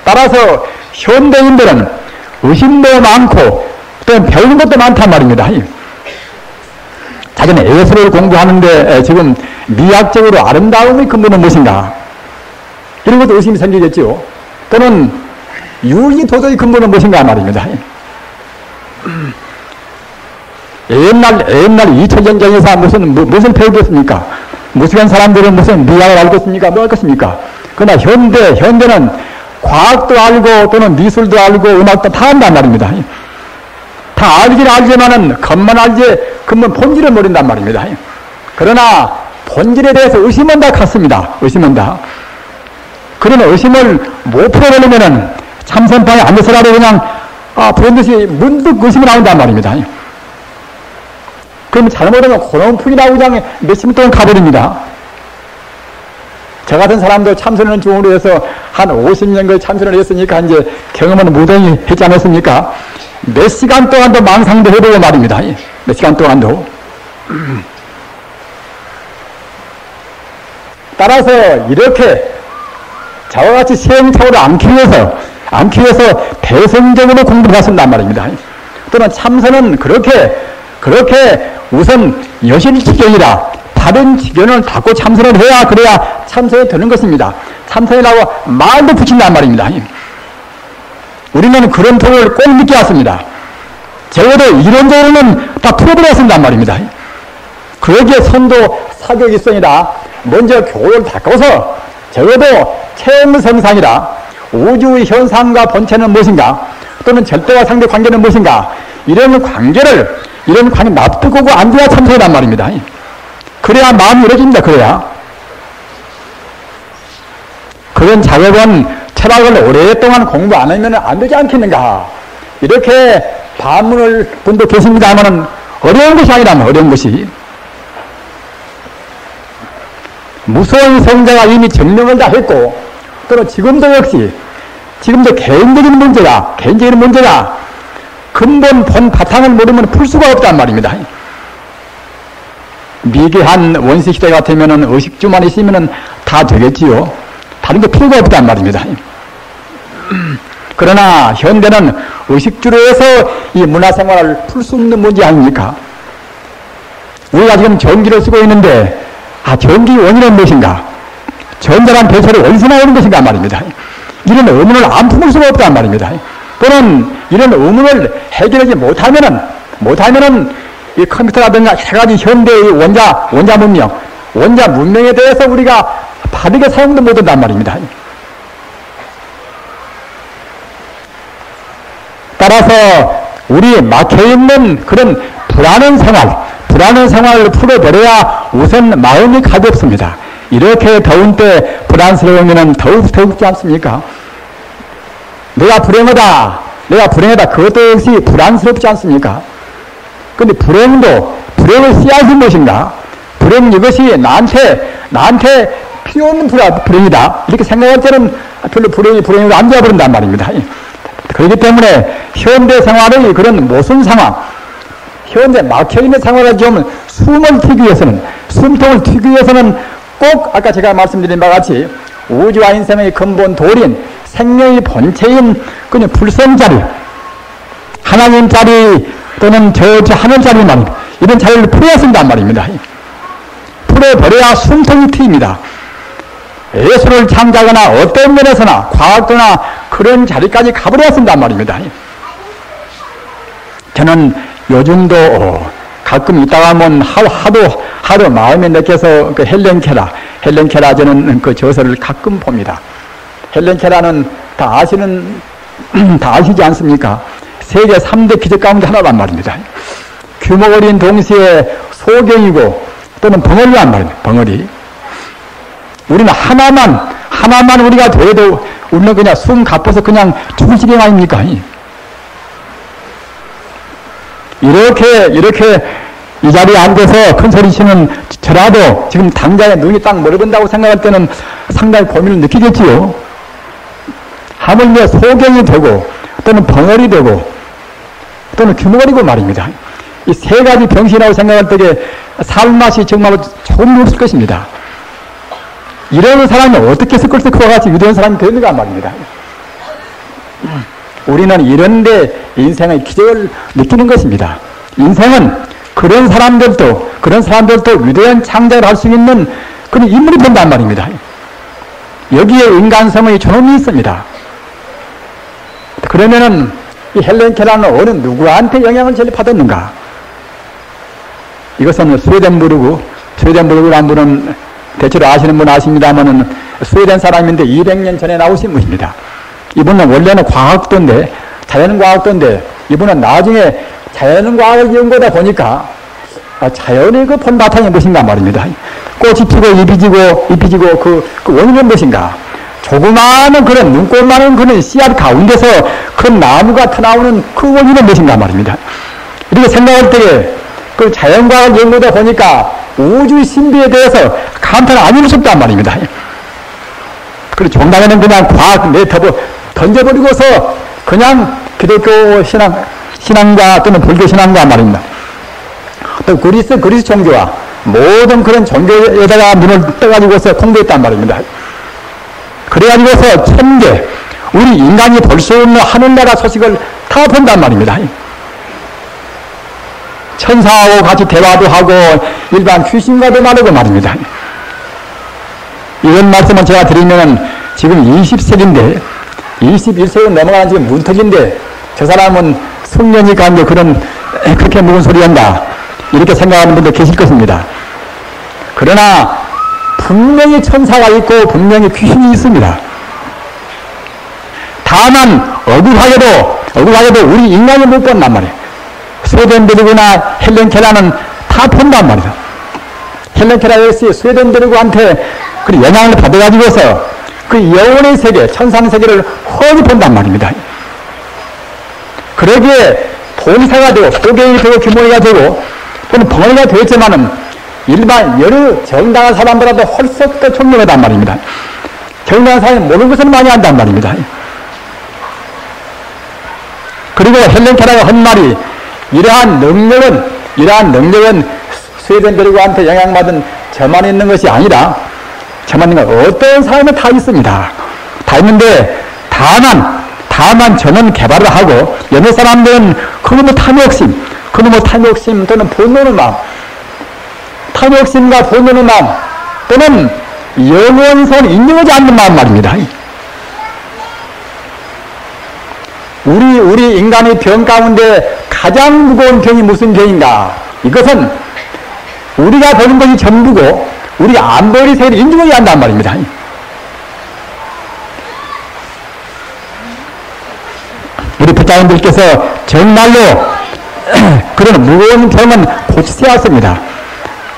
따라서 현대인들은 의심도 많고 또 배우는 것도 많단 말입니다. 자기는 예술을 공부하는데 지금 미학적으로 아름다움의 근본은 무엇인가? 이런 것도 의심이 생기겠지요. 또는 유의 도덕의 근본은 무엇인가 말입니다. 옛날 2000년 전에서 무슨 배우겠습니까? 무식한 사람들은 무슨 미학을 알겠습니까? 뭐 알겠습니까? 그러나 현대는 과학도 알고 또는 미술도 알고 음악도 다 한단 말입니다. 다 알긴 알지만은 겉만 알지 근본 본질을 모른단 말입니다. 그러나 본질에 대해서 의심한다 같습니다. 의심한다. 그러나 의심을 못 풀어내려면은 참선방에 앉아서라도 그냥 그런 듯이 문득 의심이 나온단 말입니다. 그럼 잘못하면 고놈풍이라고 그냥 몇십 동안 가버립니다. 저 같은 사람도 참선을 중으로 해서 한 50년 걸 참선을 했으니까 이제 경험은 무던히 했지 않았습니까? 몇 시간 동안도 망상도 해보고 말입니다. 몇 시간 동안도. 따라서 이렇게 저와 같이 시행착오를 않기 위해서 대성적으로 공부를 하신단 말입니다. 또는 참선은 그렇게 우선 여실지견이라 다른 지견을 닫고 참선을 해야 그래야 참선이 되는 것입니다. 참선이라고 말도 붙인단 말입니다. 우리는 그런 도를 꼭 믿게 왔습니다. 적어도 이론적으로는 다 풀어버려야 한단 말입니다. 그러기에 선도 사격이 있으니라 먼저 교를 바꿔서 적어도 체험성상이라 우주의 현상과 본체는 무엇인가 또는 절대와 상대 관계는 무엇인가 이런 관계 납득하고 안돼야 참선이란 말입니다. 그래야 마음이 이루어집니다. 그런 작업은 철학을 오랫동안 공부 안 하면 안 되지 않겠는가 이렇게 반문을 분도 계십니다만 어려운 것이 아니라면 어려운 것이 무서운 성자가 이미 증명을 다 했고 또는 지금도 역시 지금도 개인적인 문제가 근본 본 바탕을 모르면 풀 수가 없단 말입니다. 미개한 원시시대 같으면 의식주만 있으면 다 되겠지요. 다른 게 필요가 없단 말입니다. 그러나 현대는 의식주로 해서 이 문화생활을 풀 수 없는 문제 아닙니까? 우리가 지금 전기를 쓰고 있는데 전기 원인은 무엇인가? 전자란 배설이 어디서 나오는 것인가 말입니다. 이런 의문을 안 풀 수가 없단 말입니다. 또는 이런 의문을 해결하지 못하면은 이 컴퓨터라든가 여러 가지 현대의 원자 문명에 대해서 우리가 바르게 사용도 못한단 말입니다. 따라서 우리 막혀있는 그런 불안한 생활을 풀어버려야 우선 마음이 가볍습니다. 이렇게 더운 때 불안스러우면 더욱지 않습니까? 내가 불행하다. 그것도 역시 불안스럽지 않습니까? 근데 불행을 씨앗이 무엇인가? 불행은 이것이 나한테 필요 없는 불행이다. 이렇게 생각할 때는 별로 불행으로 안 되어버린단 말입니다. 그렇기 때문에 현대 생활의 그런 모순 상황, 현재 막혀있는 생활을 좀 숨통을 튀기 위해서는 꼭 아까 제가 말씀드린 바와 같이 우주와 인생의 근본 도리인 생명의 본체인 그냥 불성자리, 하나님 자리 또는 저 하늘 자리 이런 자리를 풀어야 쓴단 말입니다. 풀어버려야 숨통이 트입니다. 예술을 창작하거나 어떤 면에서나 과학도나 그런 자리까지 가버려야 쓴단 말입니다. 저는 요즘도 가끔 있다가 하면 하도 마음에 느껴서 그 헬렌 케라 저는 그 저서를 가끔 봅니다. 헬렌 케라는 다 아시지 않습니까? 세계 3대 기적 가운데 하나란 말입니다. 규모 어린 동시에 소경이고 또는 벙어리란 말입니다. 벙어리. 우리는 하나만 우리가 돼도 우리는 그냥 숨 가빠서 그냥 죽을 지경 아닙니까? 이렇게 이 자리에 앉아서 큰 소리 치는 저라도 지금 당장에 눈이 딱 멀어본다고 생각할 때는 상당히 고민을 느끼겠지요. 하물며 소경이 되고 또는 벙어리 되고 또는 규모리고 말입니다. 이 세 가지 병신이라고 생각할 때에 살맛이 정말 조금 없을 것입니다. 이런 사람이 어떻게 스끌스끌 같이 위대한 사람이 되는가 말입니다. 우리는 이런데 인생의 기적을 느끼는 것입니다. 인생은 그런 사람들도 위대한 창작을 할 수 있는 그런 인물이 된단 말입니다. 여기에 인간성의 존엄이 있습니다. 그러면은 이 헬렌 케라는 어느 누구한테 영향을 제일 받았는가? 이것은 스웨덴부르크라는 분은 대체로 아시는 분 아십니다만은 스웨덴 사람인데 200년 전에 나오신 분입니다. 이분은 원래는 자연과학도인데 이분은 나중에 자연과학을 연구하다 보니까 자연의 그 본바탕이 무엇인가 말입니다. 꽃이 피고 잎이 지고 그 원인은 무엇인가? 조그마한 그런 눈꽃만한 그런 씨앗 가운데서 그 나무가 터나오는 그 원인은 무엇인가 말입니다. 이렇게 생각할 때에 그 자연과학을 연구하다 보니까 우주의 신비에 대해서 감탄을 안 이룰 수 없단 말입니다. 그리고 종당에는 그냥 과학 던져버리고서 그냥 기독교 신앙과 또는 불교 신앙과 말입니다. 또 그리스 종교와 모든 그런 종교에다가 문을 떠가지고서 공부했단 말입니다. 그래가지고서 천계, 우리 인간이 볼 수 없는 하늘나라 소식을 다 본단 말입니다. 천사하고 같이 대화도 하고 일반 귀신과도 말하고 말입니다. 이런 말씀을 제가 드리면 지금 20세기인데 21세기 넘어가는 지금 문턱인데 저 사람은 숙련이니까 이제 그렇게 묵은 소리 한다. 이렇게 생각하는 분도 계실 것입니다. 그러나 분명히 천사가 있고 분명히 귀신이 있습니다. 다만 억울하게도 우리 인간이 못 본단 말이에요. 스웨덴 드래그나 헬렌 켈러는 다 본단 말이에요. 헬렌 켈러 역시 스웨덴 드래그한테 그 영향을 받아가지고서 그 영혼의 세계, 천상 세계를 훤히 본단 말입니다. 그러기에 본사가 되고 소개인이 되고 규모가 되고 또는 벙어리가 되었지만은 일반 여러 정당한 사람보다도 훨씬 더 총명하단 말입니다. 정당한 사람이 모르는 것을 많이 한단 말입니다. 그리고 헬렌 켈러가 한 말이 이러한 능력은 스웨덴 드래그한테 영향받은 저만 있는 것이 아니라 저만 있는 것 어떤 사람은 다 있습니다. 다 있는데 다만 저는 개발을 하고 여러 사람들은 그놈의 탐욕심 또는 분노의 마음 탐욕심과 분노의 마음 또는 영원성을 인정하지 않는 마음 말입니다. 우리 인간의 병 가운데 가장 무거운 병이 무슨 병인가? 이것은 우리가 보는 것이 전부고 우리가 안 보이는 세계를 인정해야 한단 말입니다. 우리 부자님들께서 정말로 그런 무거운 병은 고치셔야 합니다.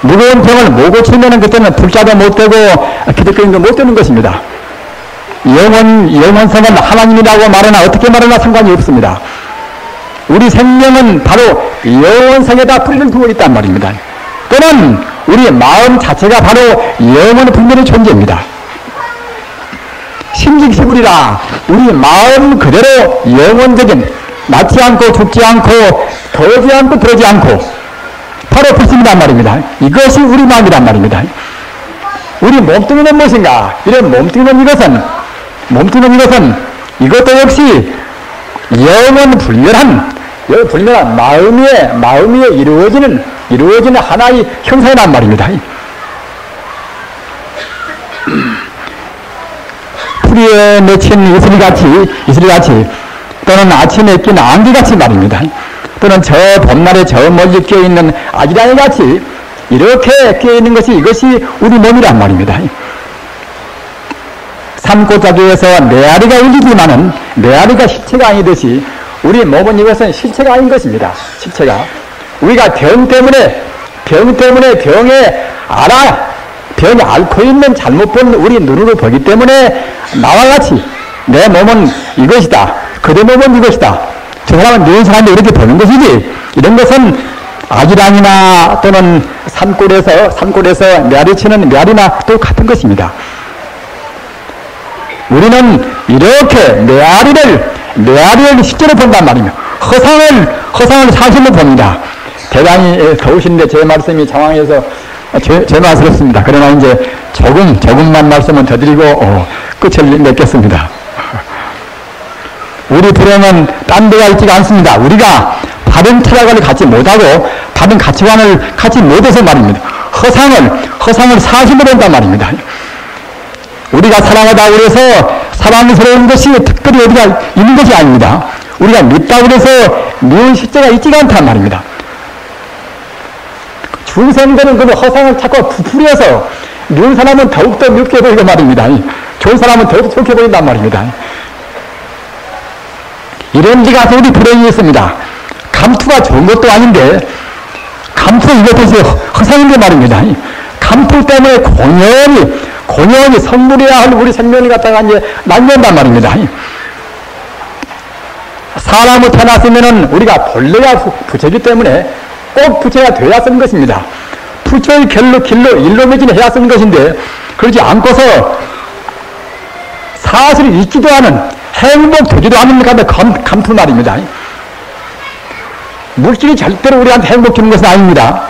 무거운 병을 못 고치면 그때는 불자도 못 되고 기독교인도 못 되는 것입니다. 영원성은 하나님이라고 말하나 어떻게 말하나 상관이 없습니다. 우리 생명은 바로 영원성에다 뿌리를 두고 있단 말입니다. 또는 우리 마음 자체가 바로 영원의 분별의 존재입니다. 심직시불이라 우리 마음 그대로 영원적인 낫지 않고 죽지 않고 더지 않고 들어지 않고 바로 불신이란 말입니다. 이것이 우리 마음이란 말입니다. 우리 몸뚱이는 무엇인가? 이런 몸뚱이는 이것은 이것도 역시 영원 불멸한 마음에 이루어지는 하나의 형상이란 말입니다. 풀이에 맺힌 이슬이같이 또는 아침에 낀 안개같이 말입니다. 또는 저 봄날에 저 멀리 끼어있는 아지랑이같이 이렇게 끼어있는 것이 이것이 우리 몸이란 말입니다. 산골짜기에서 메아리가 울리지만은 메아리가 실체가 아니듯이 우리 몸은 이것은 실체가 아닌 것입니다. 실체가 우리가 병 때문에 병이 앓고 있는 잘못 본 우리 눈으로 보기 때문에 나와 같이 내 몸은 이것이다. 그대 몸은 이것이다. 저 사람은 늙은 사람이 이렇게 보는 것이지. 이런 것은 아기랑이나 또는 산골에서 메아리치는 메아리나 똑같은 것입니다. 우리는 이렇게 메아리를 실제로 본단 말입니다. 허상을 사실로 봅니다. 대단히 더우신데 제 말씀이 장황해서 죄송스럽습니다. 그러나 이제 조금만 말씀을 더 드리고 끝을 맺겠습니다. 우리 불행은 딴 데가 있지가 않습니다. 우리가 바른 철학을 갖지 못하고 바른 가치관을 갖지 못해서 말입니다. 허상을 사실로 본단 말입니다. 우리가 사랑하다고 해서 사랑스러운 것이 특별히 어디가 있는 것이 아닙니다. 우리가 밉다고 해서 미운 실제가 있지가 않단 말입니다. 중생들은 그 허상을 자꾸 부풀려서 미운 사람은 더욱더 밉게 보이고 말입니다. 좋은 사람은 더욱더 좋게 보인단 말입니다. 이런 데가 우리 불행이 있습니다. 감투가 좋은 것도 아닌데 감투 이것도 허상인데 말입니다. 감투 때문에 공연히 선물이야 할 우리 생명을 갖다가 이제 남겨온단 말입니다. 사람을 태어났으면은 우리가 본래가 부처이기 때문에 꼭 부처가 되어야 쓰는 것입니다. 부처의 일로 매진 해야 쓰는 것인데 그러지 않고서 사실을 잊지도 않은 행복되지도 않은 감투 말입니다. 물질이 절대로 우리한테 행복 주는 것은 아닙니다.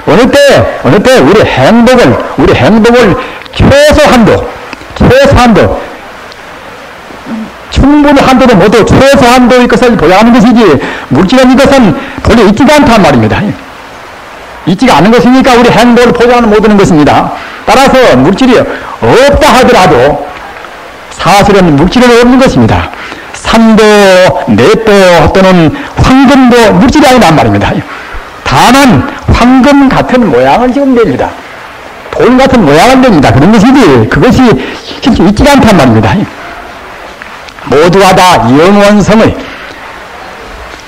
어느 때 우리 행복을 최소한도 충분히 한도도 못해 최소한도의 것을 보여하는 것이지 물질은 이것은 본래 있지가 않단 말입니다. 있지가 않은 것이니까 우리 행복을 보장하는 못하는 것입니다. 따라서 물질이 없다 하더라도 사실은 물질은 없는 것입니다. 산도, 넷도 또는 황금도 물질이 아니란 말입니다. 다만 황금 같은 모양을 지금 냅니다. 돈 같은 모양을 냅니다. 그런 것이지 그것이 실제 있지 않단 말입니다. 모두가 다 영원성의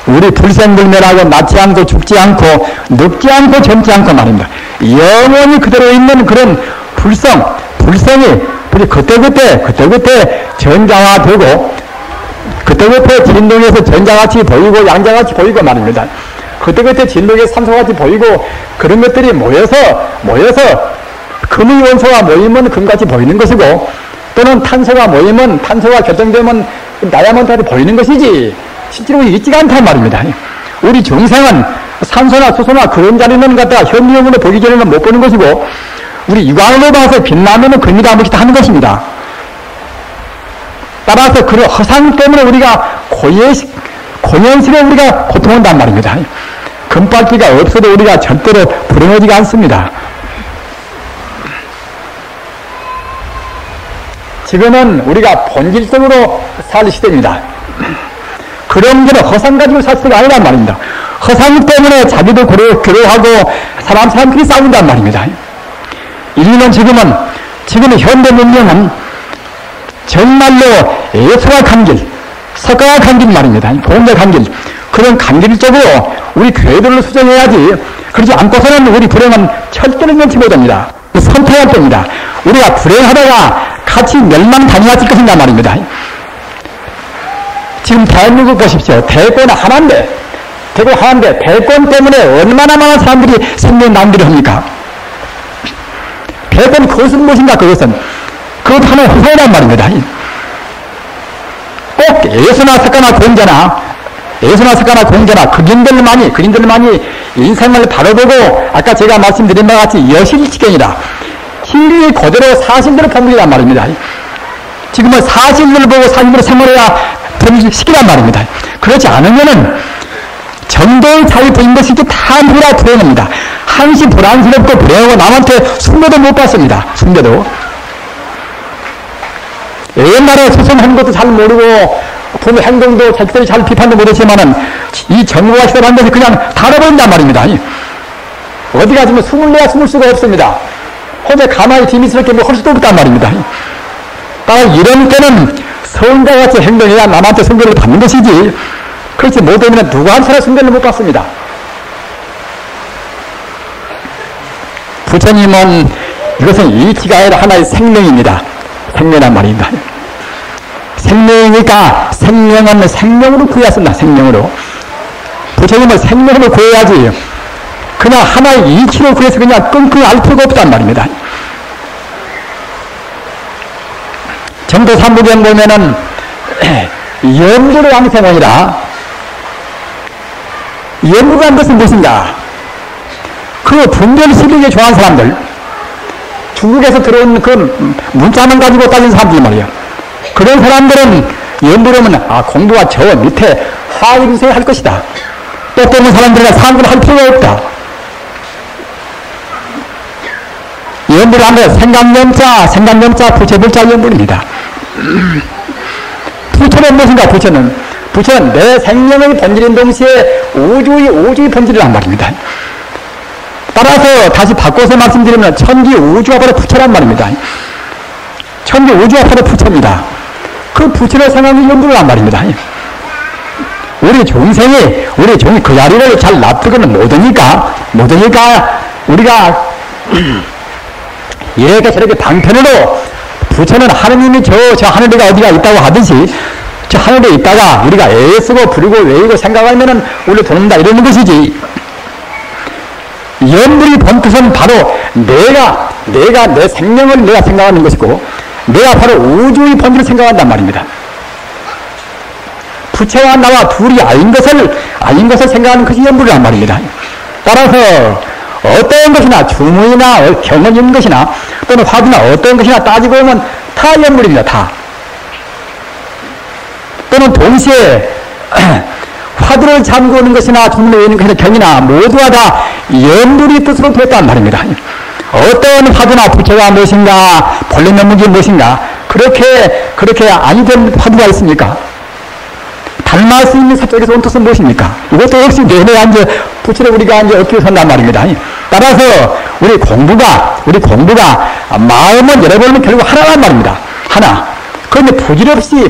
우리 불생불멸하고 낳지 않고 죽지 않고 늙지 않고 젊지 않고 말입니다. 영원히 그대로 있는 그런 불성이 우리 그때그때 전자화되고 그때그때 진동에서 전자같이 보이고 양자같이 보이고 말입니다. 그때그때 진동에서 산소같이 보이고 그런 것들이 모여서 금의 원소가 모이면 금같이 보이는 것이고 또는 탄소가 모이면 탄소가 결정되면 다이아몬드같이 보이는 것이지 실제로 있지가 않단 말입니다. 우리 중생은 산소나 수소나 그런 자리는 갖다가 현미용으로 보기 전에는 못 보는 것이고 우리 육안으로 봐서 빛나면은 금이다 무엇이다 하는 것입니다. 따라서 그런 허상 때문에 우리가 고연스레 우리가 고통한단 말입니다. 금발기가 없어도 우리가 절대로 불행하지가 않습니다. 지금은 우리가 본질적으로 살 시대입니다. 그런 거는 허상 가지고 살 수가 아니란 말입니다. 허상 때문에 자기도 괴로워하고 사람끼리 싸운단 말입니다. 인류는 지금 현대 문명은 정말로 예술학한 길, 석가학한 길 말입니다. 공덕한 길, 그런 간길적으로 우리 궤도를 수정해야지 그러지 않고서는 우리 불행은 절대로 면치 못합니다. 선택할 때입니다. 우리가 불행하다가 같이 멸망당해야 될 것인가 말입니다. 지금 대한민국 보십시오. 대권 하나인데 대권 때문에 얼마나 많은 사람들이 생명 낭비를 합니까? 대권 그것은 무엇인가? 그것 하나의 후회란 말입니다. 꼭 예수나 석가나 공자나 그린들만이 인생을 바로보고 아까 제가 말씀드린 바와 같이 여실지경이다. 진리의 그대로 사실대로 본문이란 말입니다. 지금은 사실을 보고 사실대로 생활해야 시키란 말입니다. 그렇지 않으면은 정도의 차이 보인 것이 다 불행합니다. 한시 불안스럽고 불행하고 남한테 숭배도 못 받습니다. 숭배도. 옛날에 스승한 것도 잘 모르고 부모 행동도 자기들이 잘 비판도 못했지만은 이 정부가 시작한 것이 그냥 달아버린단 말입니다. 어디 가지면 숨을 내야 숨을 수가 없습니다. 혼자 가만히 비밀스럽게 뭐 할 수도 없단 말입니다. 따라 이런 때는 성자같이 행동해야 남한테 숭배를 받는 것이지 그렇지 못하면 누구한테나 숭배를 못 받습니다. 부처님은 이것은 이치가 아니라 하나의 생명입니다. 생명이란 말입니다. 생명이니까 생명은 생명으로 구해야 쓴다. 생명으로. 부처님은 생명으로 구해야지 그냥 하나의 이치로 구해서 그냥 끙끙 앓을 필요가 없단 말입니다. 정도 삼부경 보면은 연구를 양생원이라 연구가 한 것은 무엇인가? 그 분별 실력에 좋아하는 사람들 중국에서 들어온 그 문자만 가지고 따진 사람들 말이에요. 그런 사람들은 연구를 하면 공부가 저 밑에 하위세에 할 것이다. 또 때문에 사람들은 상부를 할 필요가 없다. 연구를 하면 생각념자, 부처불자 연구입니다. 부처는 무엇인가? 부처는 내 생명의 본질인 동시에 우주의 본질이란 말입니다. 따라서 다시 바꿔서 말씀드리면 천지 우주가 바로 부처란 말입니다. 천지 우주가 바로 부처입니다. 그 부처를 생각하는 연구를 한 말입니다. 우리 종생이 그 자리를 잘 납득은 못하니까 우리가 얘가 저렇게 방편으로 부처는 하느님이 저 하늘에가 어디가 있다고 하듯이 저 하늘에 있다가 우리가 애쓰고 부르고 외우고 생각하면은 우리 돕는다 이러는 것이지. 연불이 본 뜻은 바로 내가 내 생명을 내가 생각하는 것이고 내가 바로 우주의 본질을 생각한단 말입니다. 부처와 나와 둘이 아닌 것을 생각하는 것이 연불이란 말입니다. 따라서 어떤 것이나 주문이나 경험인 것이나 또는 화두나 어떤 것이나 따지고 보면 다 연불입니다. 다. 또는 동시에 화두를 잠그는 것이나 주문을 외우는 것이나 경이나 모두가 다 연불이 뜻으로 됐단 말입니다. 어떤 화두나 부처가 무엇인가 본래 명목이 무엇인가 그렇게 아니된 화두가 있습니까? 닮을 수 있는 사적에서 온 뜻은 무엇입니까? 이것도 역시 내내 이제 부처를 우리가 이제 얻기 선단 말입니다. 따라서 우리 공부가 마음은 열어보면 결국 하나란 말입니다. 하나. 그런데 부질없이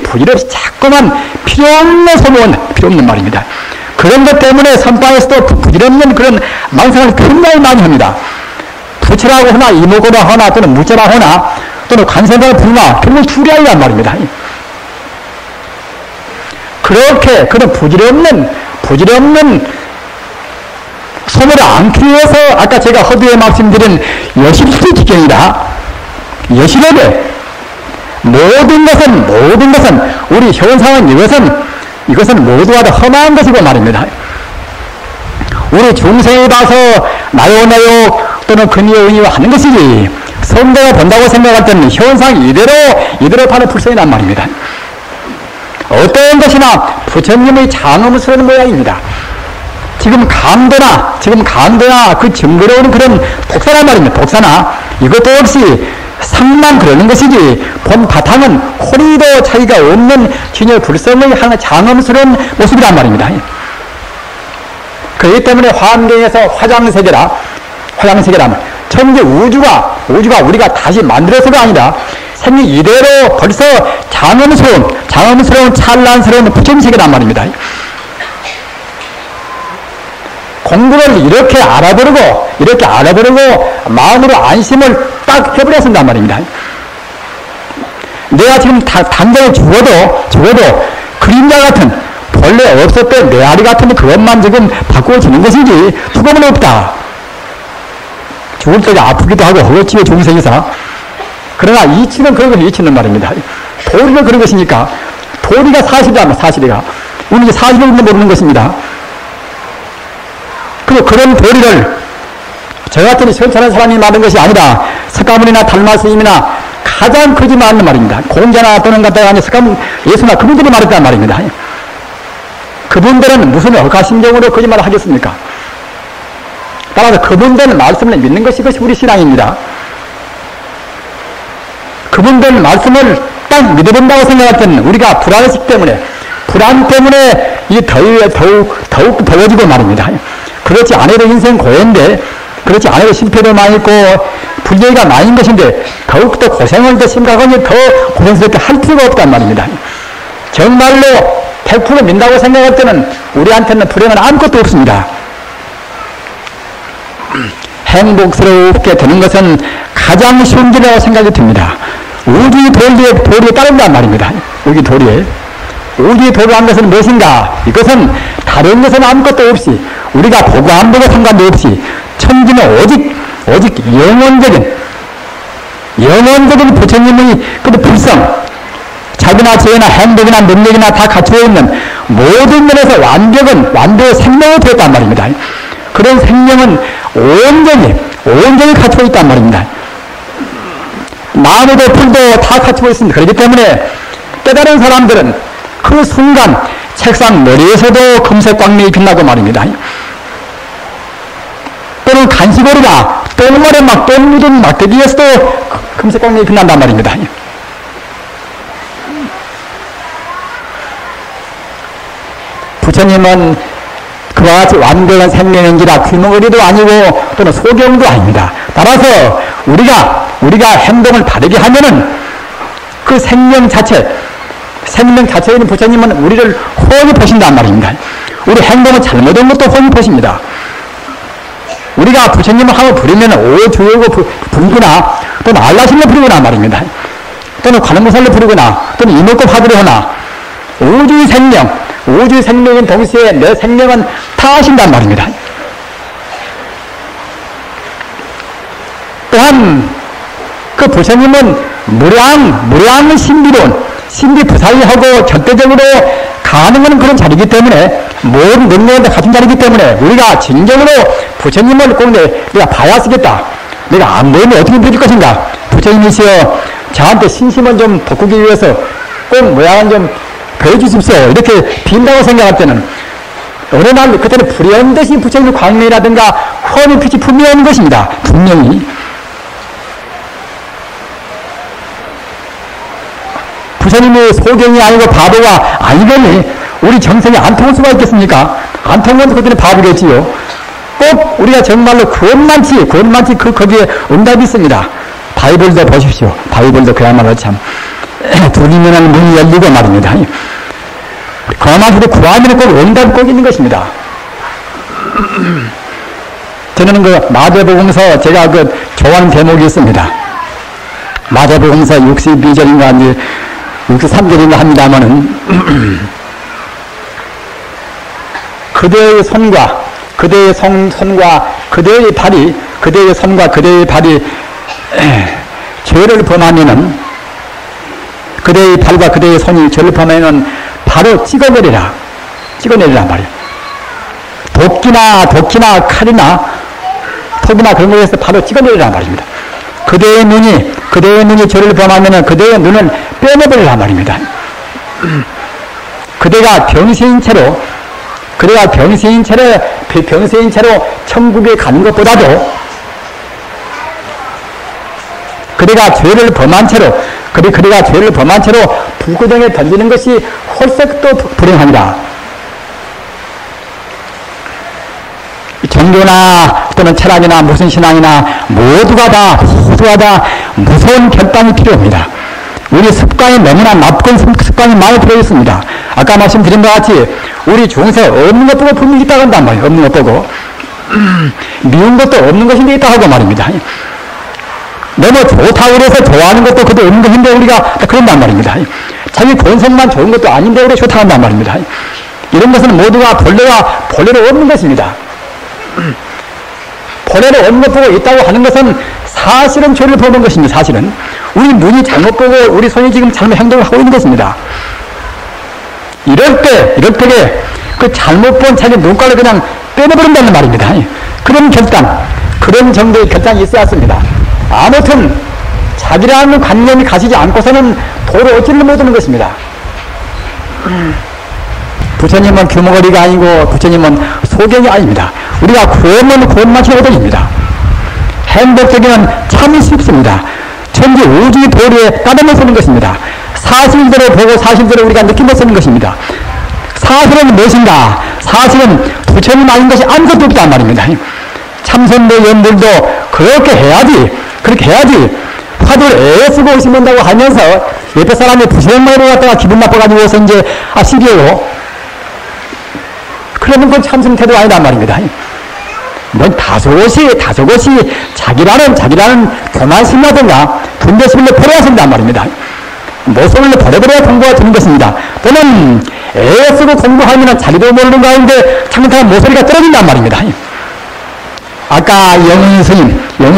자꾸만 필요없는 소문, 필요없는 말입니다. 그런 것 때문에 선방에서도 부질없는 그런 망상을 굉장히 많이 합니다. 부처라고 하나, 이목구라 하나, 또는 무자라 하나, 또는 관세음을 부르나, 결국 두려이란 말입니다. 그렇게 그런 부질없는 소문을 안기 위해서 아까 제가 허두에 말씀드린 여실수 지경이다. 여실하게 모든 것은 우리 현상은 이것은 모두가 다 험한 것이고 말입니다. 우리 중생이 봐서 나요 또는 근위의 하는 것이지 성도가 본다고 생각할 때는 현상이 이대로 바로 불성이란 말입니다. 어떤 것이나 부처님의 장엄스러운 모양입니다. 지금 강도나 그 증거로운 그런 독사란 말입니다. 독사나 이것도 역시 상만 그러는 것이지 본 바탕은 호리도 차이가 없는 진여 불성의 하나의 장엄스러운 모습이란 말입니다. 그렇기 때문에 화엄경에서 화장세계라면 천지 우주가 우리가 다시 만들어서가 아니라 생리 이대로 벌써 장엄스러운 찬란스러운 부처님세계란 말입니다. 공부를 이렇게 알아버리고 마음으로 안심을 딱 해버려 쓴단 말입니다. 내가 지금 당장에 죽어도 그림자 같은 본래 없었던 메아리 같은 그것만 지금 바꾸어지는 것이지 죽음은 없다. 죽을 때가 아프기도 하고 허거치고 중생이사. 그러나 이치는 그런 건 이치는 말입니다. 도리는 그런 것이니까 도리가 사실이가 우리 사실을 모르는 것입니다. 그리고 그런 도리를 저 같은 현천한 사람이 말하는 것이 아니라 석가모니나 달마스님이나 가장 크지 않는 말입니다. 공자나 또는 갖다가 아니 예수나 그분들이 말했단 말입니다. 그분들은 무슨 억하심정으로 거짓말을 하겠습니까? 따라서 그분들 말씀을 믿는 것이 우리 신앙입니다. 그분들 말씀을 딱 믿어본다고 생각할 때는 우리가 불안했기 때문에 이 더욱 더워지고 말입니다. 그렇지 않아도 인생 고해인데 그렇지 않아도 실패도 많이 있고 불리가 많은 것인데 더욱더 고생을 더 심각하게 더 고생스럽게 할 필요가 없단 말입니다. 정말로 100% 민다고 생각할 때는 우리한테는 불행은 아무것도 없습니다. 행복스럽게 되는 것은 가장 쉬운 길이라고 생각이 듭니다. 우주의 도리에 따른단 말입니다. 우주의 도리에 한 것은 무엇인가? 이것은 다른 것은 아무것도 없이 우리가 보고 안 보고 상관도 없이 천지는 오직 영원적인 부처님의 그 불성, 자비나 지혜나 행복이나 능력이나 다 갖추어 있는 모든 면에서 완벽의 생명이 되었단 말입니다. 그런 생명은 온전히 갖추어 있단 말입니다. 나무도 풀도 다 갖추어 있습니다. 그렇기 때문에 깨달은 사람들은 그 순간 책상 머리에서도 금색 광명이 빛나고 말입니다. 또는 간식거리나 똥물에 똥 묻은 막대기에서도 금색 광명이 빛난단 말입니다. 부처님은 그와 같이 완벽한 생명인지라 귀머거리도 아니고 또는 소경도 아닙니다. 따라서 우리가 행동을 바르게 하면은 그 생명 자체에 있는 부처님은 우리를 훤히 보신단 말입니다. 우리 행동을 잘못한 것도 훤히 보십니다. 우리가 부처님을 한번 부르면 오주여고 부르거나 또는 알라신을 부르거나 말입니다. 또는 관음무살로 부르거나 또는 이목구 화두를 하나 우주의 생명인 동시에 내 생명은 다 하신단 말입니다. 또한 그 부처님은 무량 신비부사리하고 절대적으로 가능한 그런 자리이기 때문에 모든 능력을 갖춘 자리이기 때문에 우리가 진정으로 부처님을 꼭 내가 봐야 쓰겠다. 내가 안 보이면 어떻게 보일 것인가. 부처님이시여 저한테 신심을 좀 돋구기 위해서 꼭 모양을 좀 보여주십시오. 이렇게 빈다고 생각할 때는 어느 날 그때는 불현듯이 부처님의 광명이라든가 훤히 빛이 분명한 것입니다. 분명히. 부처님이 소경이 아니고 바보가 아니거니 우리 정성이 안 통할 수가 있겠습니까? 안 통하면 그들은 바보겠지요. 꼭 우리가 정말로 구원만치 거기에 응답이 있습니다. 바이블도 보십시오. 바이블도 그야말로 참 두리면은 문이 열리고 말입니다. 그만해도 구하면 꼭 응답이 꼭 있는 것입니다. 저는 그 마태복음서 제가 좋아하는 대목이 있습니다. 마태복음서 62절인가 63절인가 합니다만은 그대의 손과 그대의 발이 죄를 범하면은 그대의 발과 그대의 손이 죄를 범하면은 바로 찍어내리라 말이에요. 도끼나 칼이나 톱이나 그런 거에서 바로 찍어내리라 말입니다. 그대의 눈이 죄를 범하면은 그대의 눈을 빼내버리라 말입니다. 그대가 병세인 채로 천국에 가는 것보다도 그대가 죄를 범한 채로 불구덩이에 던지는 것이 훨씬 더 불행합니다. 종교나 또는 철학이나 무슨 신앙이나 모두가 다 무서운 결단이 필요합니다. 우리 습관이 너무나 나쁜 습관이 많이 들어있습니다. 아까 말씀드린 것 같이 우리 중세 없는 것 보고 분명히 있다고 한단 말이에요. 없는 것 보고 미운 것도 없는 것인데 있다 하고 말입니다. 너무 좋다고 그래서 좋아하는 것도 그도 없는 것인데 우리가 그런단 말입니다. 자기 본성만 좋은 것도 아닌데 우리가 좋다고 한단 말입니다. 이런 것은 모두가 본래로 없는 것입니다. 본래로 없는 것 보고 있다고 하는 것은 사실은 죄를 범한 것입니다. 사실은 우리 눈이 잘못 보고 우리 손이 지금 잘못 행동을 하고 있는 것입니다. 이럴 때 그 잘못 본 자기 눈깔을 그냥 빼내버린다는 말입니다. 그런 정도의 결단이 있어야 합니다. 아무튼 자기라는 관념이 가시지 않고서는 도를 얻지를 못하는 것입니다. 부처님은 규모거리가 아니고 부처님은 소경이 아닙니다. 우리가 구원만치 얻어집니다. 행복되기는 참 쉽습니다. 천지 우주의 도리에 까닭을 쓰는 것입니다. 사실대로 보고 사실대로 우리가 느낌을 쓰는 것입니다. 사실은 무엇인가? 사실은 부처님 아닌 것이 아무것도 없단 말입니다. 참선도 연불도 그렇게 해야지 화두를 애쓰고 오시는다고 하면서 옆에 사람이 부처님만으로 갔다가 기분 나빠가지고서 이제 시비해요. 그러면 그건 참선 태도 아니단 말입니다. 뭔 다소곳이 자기라는 교만심이라든가 분별심을 버려야 한단 말입니다. 모습을 버려버려야 공부가 되는 것입니다. 또는 애쓰고 공부하면 자기도 모르는 가운데 잘못하면 모서리가 떨어진단 말입니다. 아까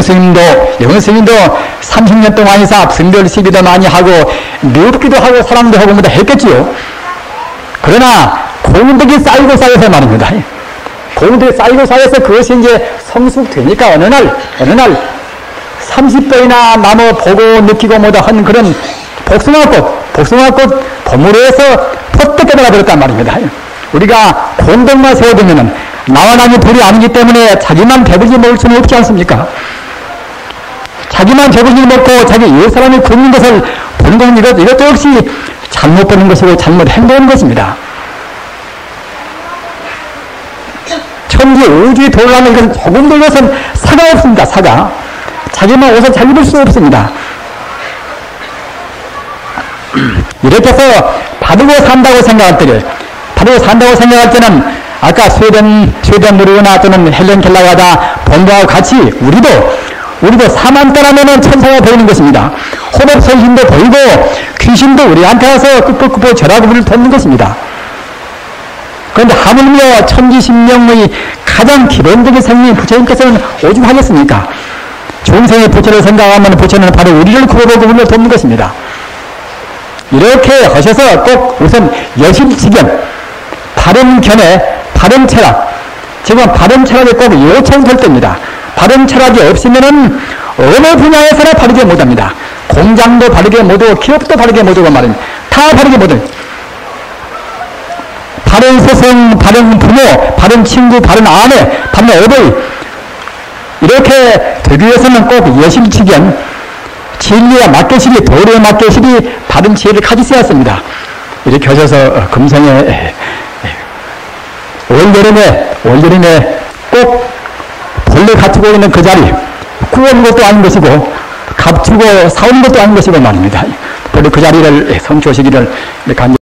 영스님도 30년 동안 이상 분별 시비도 많이 하고 미흡기도 하고 사랑도 하고 뭐 다 했겠지요. 그러나 공덕이 쌓여서 말입니다. 공덕이 쌓여서 그것이 이제 성숙되니까 어느 날 30배나 나무 보고 느끼고 뭐다 한 그런 복숭아꽃 버무려서 퍼뜩 깨달아 버렸단 말입니다. 우리가 공덕만 세워두면은 나와 남이 둘이 아니기 때문에 자기만 배불리 먹을 수는 없지 않습니까? 자기만 배불리 먹고 자기 옆 사람이 굶는 것을 보는 것은 이것도 역시 잘못 보는 것이고 잘못 행동하는 것입니다. 천지 우주의 돌아가는 것은 조금도 이것은 사가 없습니다. 사가. 자기만 옷을 잘 입을 수 없습니다. 이렇게 해서 바르고 산다고 생각할 때는 아까 스웨덴 무르거나 또는 헬렌 켈러가 본부하고 같이 우리도 사만 따라면은 천사가 보이는 것입니다. 호법선신도 보이고 귀신도 우리한테 와서 끄끄끄 절하고 우리를 돕는 것입니다. 그런데 하물며 천지신명의 가장 기본적인 생명인 부처님께서는 오죽 하겠습니까? 중생의 부처를 생각하면 부처는 바로 우리를 구해보고 우리를 돕는 것입니다. 이렇게 하셔서 꼭 우선 여실지견, 바른 견해, 바른 철학, 지금 바른 철학이 꼭 요청될 때입니다. 바른 철학이 없으면은 어느 분야에서나 바르게 못합니다. 공장도 바르게 못하고 기업도 바르게 못하고 말입니다. 다 바르게 못해요. 바른 스승, 바른 부모, 바른 친구, 바른 아내, 바른 어버이 이렇게 되기 위해서는 꼭 여실지견, 진리와 맞게시리, 도리에 맞게시리 바른 지혜를 가지셔야 했습니다. 이렇게 하셔서 금성에 올여름에 꼭 본래 갖추고 있는 그 자리, 구하는 것도 아닌 것이고 값주고 사오는 것도 아닌 것이고 말입니다. 본래 그 자리를 성취하시기를 간절히